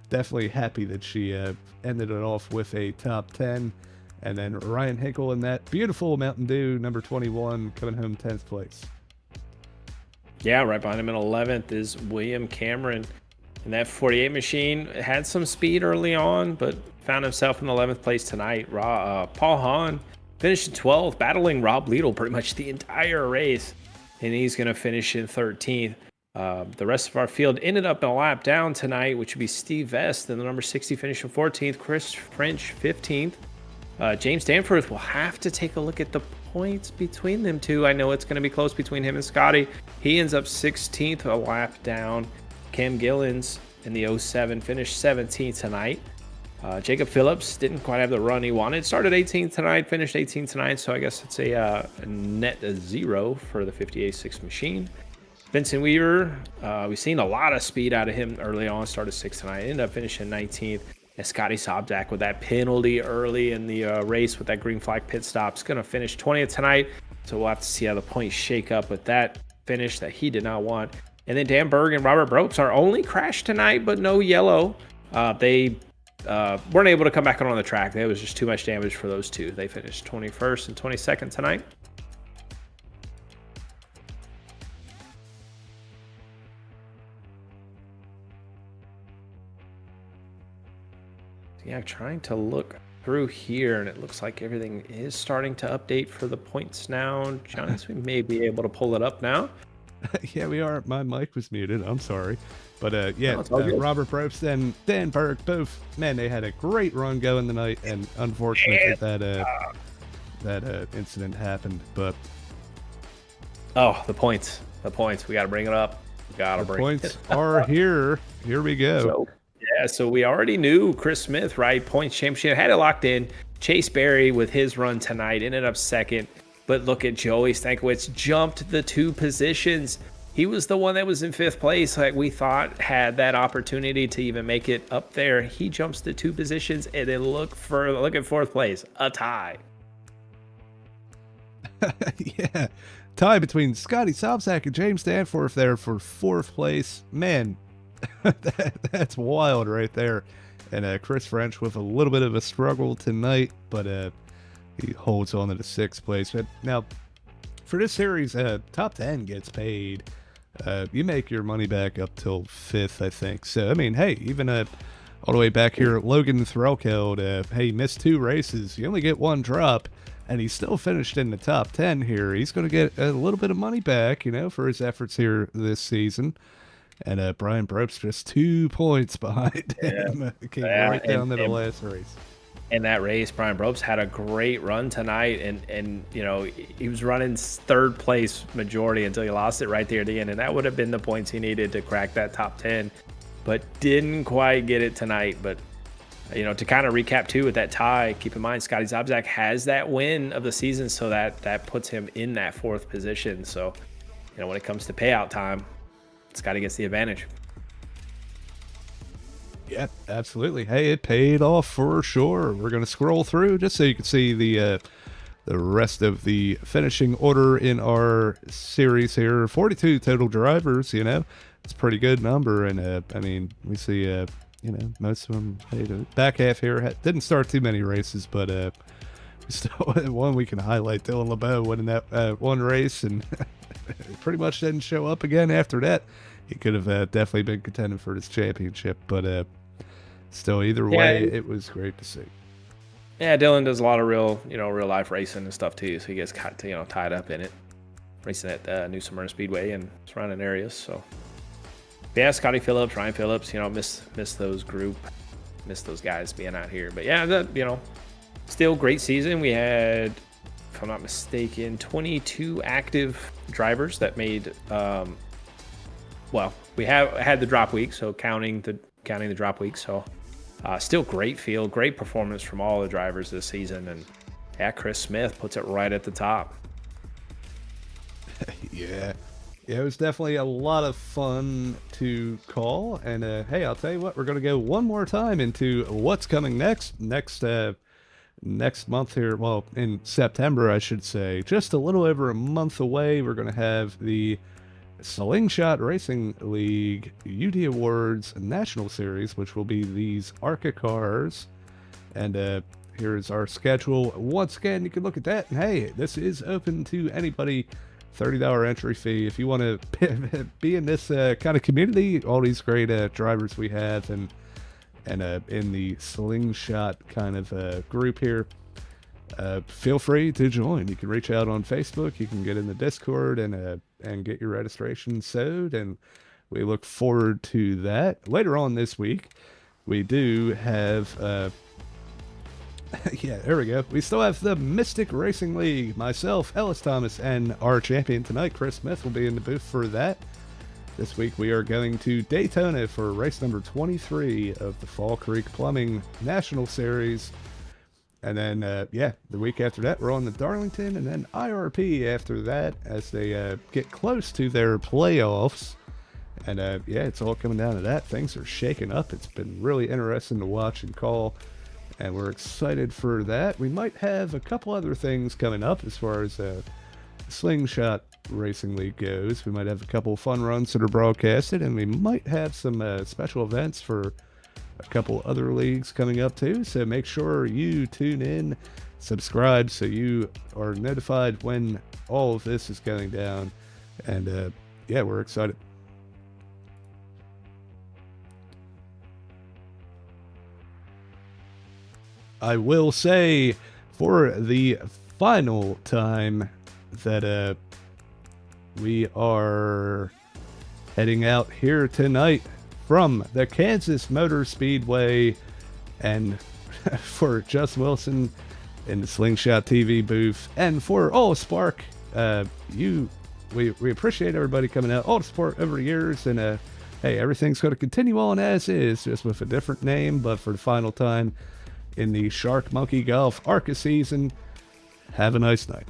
definitely happy that she ended it off with a top 10. And then Ryan Hinkle in that beautiful Mountain Dew, number 21, coming home 10th place. Yeah, right behind him in 11th is William Cameron. And that 48 machine had some speed early on, but found himself in 11th place tonight. Paul Hahn finished in 12th, battling Rob Liedl pretty much the entire race. And he's going to finish in 13th. The rest of our field ended up in a lap down tonight, which would be Steve Vest. And the number 60 finished in 14th. Chris French, 15th. James Danforth will have to take a look at the points between them two. I know it's going to be close between him and Scotty. He ends up 16th, a lap down. Cam Gillens in the 07 finished 17th tonight. Jacob Phillips didn't quite have the run he wanted. Started 18th tonight, finished 18th tonight, so I guess it's a net 0 for the 58.6 machine. Vincent Weaver, we've seen a lot of speed out of him early on. Started 6th tonight, ended up finishing 19th. And Scotty Sobczak with that penalty early in the race with that green flag pit stop is going to finish 20th tonight. So we'll have to see how the points shake up with that finish that he did not want. And then Dan Berg and Robert Bropes are only crashed tonight, but no yellow. They weren't able to come back on the track. There was just too much damage for those two. They finished 21st and 22nd tonight. Yeah, trying to look through here, and it looks like everything is starting to update for the points now. Johnny, we may be able to pull it up now. Yeah, we are. My mic was muted. I'm sorry. But No, Robert Probst and Dan Burke, both, man, they had a great run going tonight, and unfortunate that incident happened. But oh, the points. We got to bring it up. Gotta The bring points it. are here. Here we go. So, yeah, so we already knew Chris Smith, right? Points championship, had it locked in. Chase Berry with his run tonight ended up second. But look at Joey Stankiewicz, jumped the 2 positions. He was the one that was in 5th place, like we thought had that opportunity to even make it up there. He jumps the 2 positions, and then look at 4th place, a tie. Yeah. Tie between Scotty Sobczak and James Danforth there for 4th place. Man, that's wild right there. And Chris French with a little bit of a struggle tonight, but he holds on to the 6th place. But now, for this series, top 10 gets paid. You make your money back up till 5th, I think. So, I mean, hey, even all the way back here, Logan Threlkeld, hey, missed 2 races. You only get 1 drop. And he still finished in the top 10 here. He's going to get a little bit of money back, you know, for his efforts here this season. And Brian Probst just 2 points behind him. Came right down to the last race. In that race, Brian Probst had a great run tonight. And you know, he was running 3rd place majority until he lost it right there at the end. And that would have been the points he needed to crack that top 10. But didn't quite get it tonight. But you know, to kind of recap too with that tie, keep in mind Scotty Sobczak has that win of the season, so that puts him in that 4th position. So, you know, when it comes to payout time, Scotty gets the advantage. Yeah, absolutely. Hey, it paid off for sure. We're going to scroll through just so you can see the rest of the finishing order in our series here. 42 total drivers, you know, it's a pretty good number. And I mean, we see you know, most of them, hey, the back half here didn't start too many races, but still one we can highlight. Dylan LeBeau winning that 1 race, and pretty much didn't show up again after that. He could have definitely been contending for this championship, but still, either way, it was great to see. Yeah, Dylan does a lot of real life racing and stuff too, so he gets tied up in it, racing at New Smyrna Speedway and surrounding areas. So. Yeah, Scotty Phillips, Ryan Phillips, you know, miss those guys being out here. But yeah, you know, still great season. We had, if I'm not mistaken, 22 active drivers that made. Well, we had the drop week, so counting the drop week. So still great field, great performance from all the drivers this season, and yeah, Chris Smith puts it right at the top. Yeah, it was definitely a lot of fun to call. And hey, I'll tell you what, we're going to go one more time into what's coming next month here. Well, in September, I should say. Just a little over a month away, we're going to have the Slingshot Racing League UD Awards National Series, which will be these ARCA cars. And here's our schedule. Once again, you can look at that. And hey, this is open to anybody. $30 entry fee if you want to be in this kind of community. All these great drivers we have, and in the Slingshot kind of group here. Feel free to join. You can reach out on Facebook. You can get in the Discord and get your registration sewed, and we look forward to that. Later on this week, we do have. Yeah, there we go. We still have the Mystic Racing League. Myself, Ellis Thomas, and our champion tonight, Chris Smith, will be in the booth for that. This week we are going to Daytona for race number 23 of the Fall Creek Plumbing National Series. And then, yeah, the week after that, we're on the Darlington, and then IRP after that as they get close to their playoffs. And, yeah, it's all coming down to that. Things are shaking up. It's been really interesting to watch and call. And we're excited for that. We might have a couple other things coming up as far as Slingshot Racing League goes. We might have a couple fun runs that are broadcasted, and we might have some special events for a couple other leagues coming up too. So make sure you tune in, subscribe, so you are notified when all of this is going down. And yeah, we're excited. I will say for the final time that we are heading out here tonight from the Kansas Motor Speedway, and for Justin Wilson in the Slingshot TV booth, and for Spark, you we appreciate everybody coming out, all the support over the years, and hey, everything's going to continue on as is, just with a different name, but for the final time in the Shark Monkey Golf ARCA season. Have a nice night.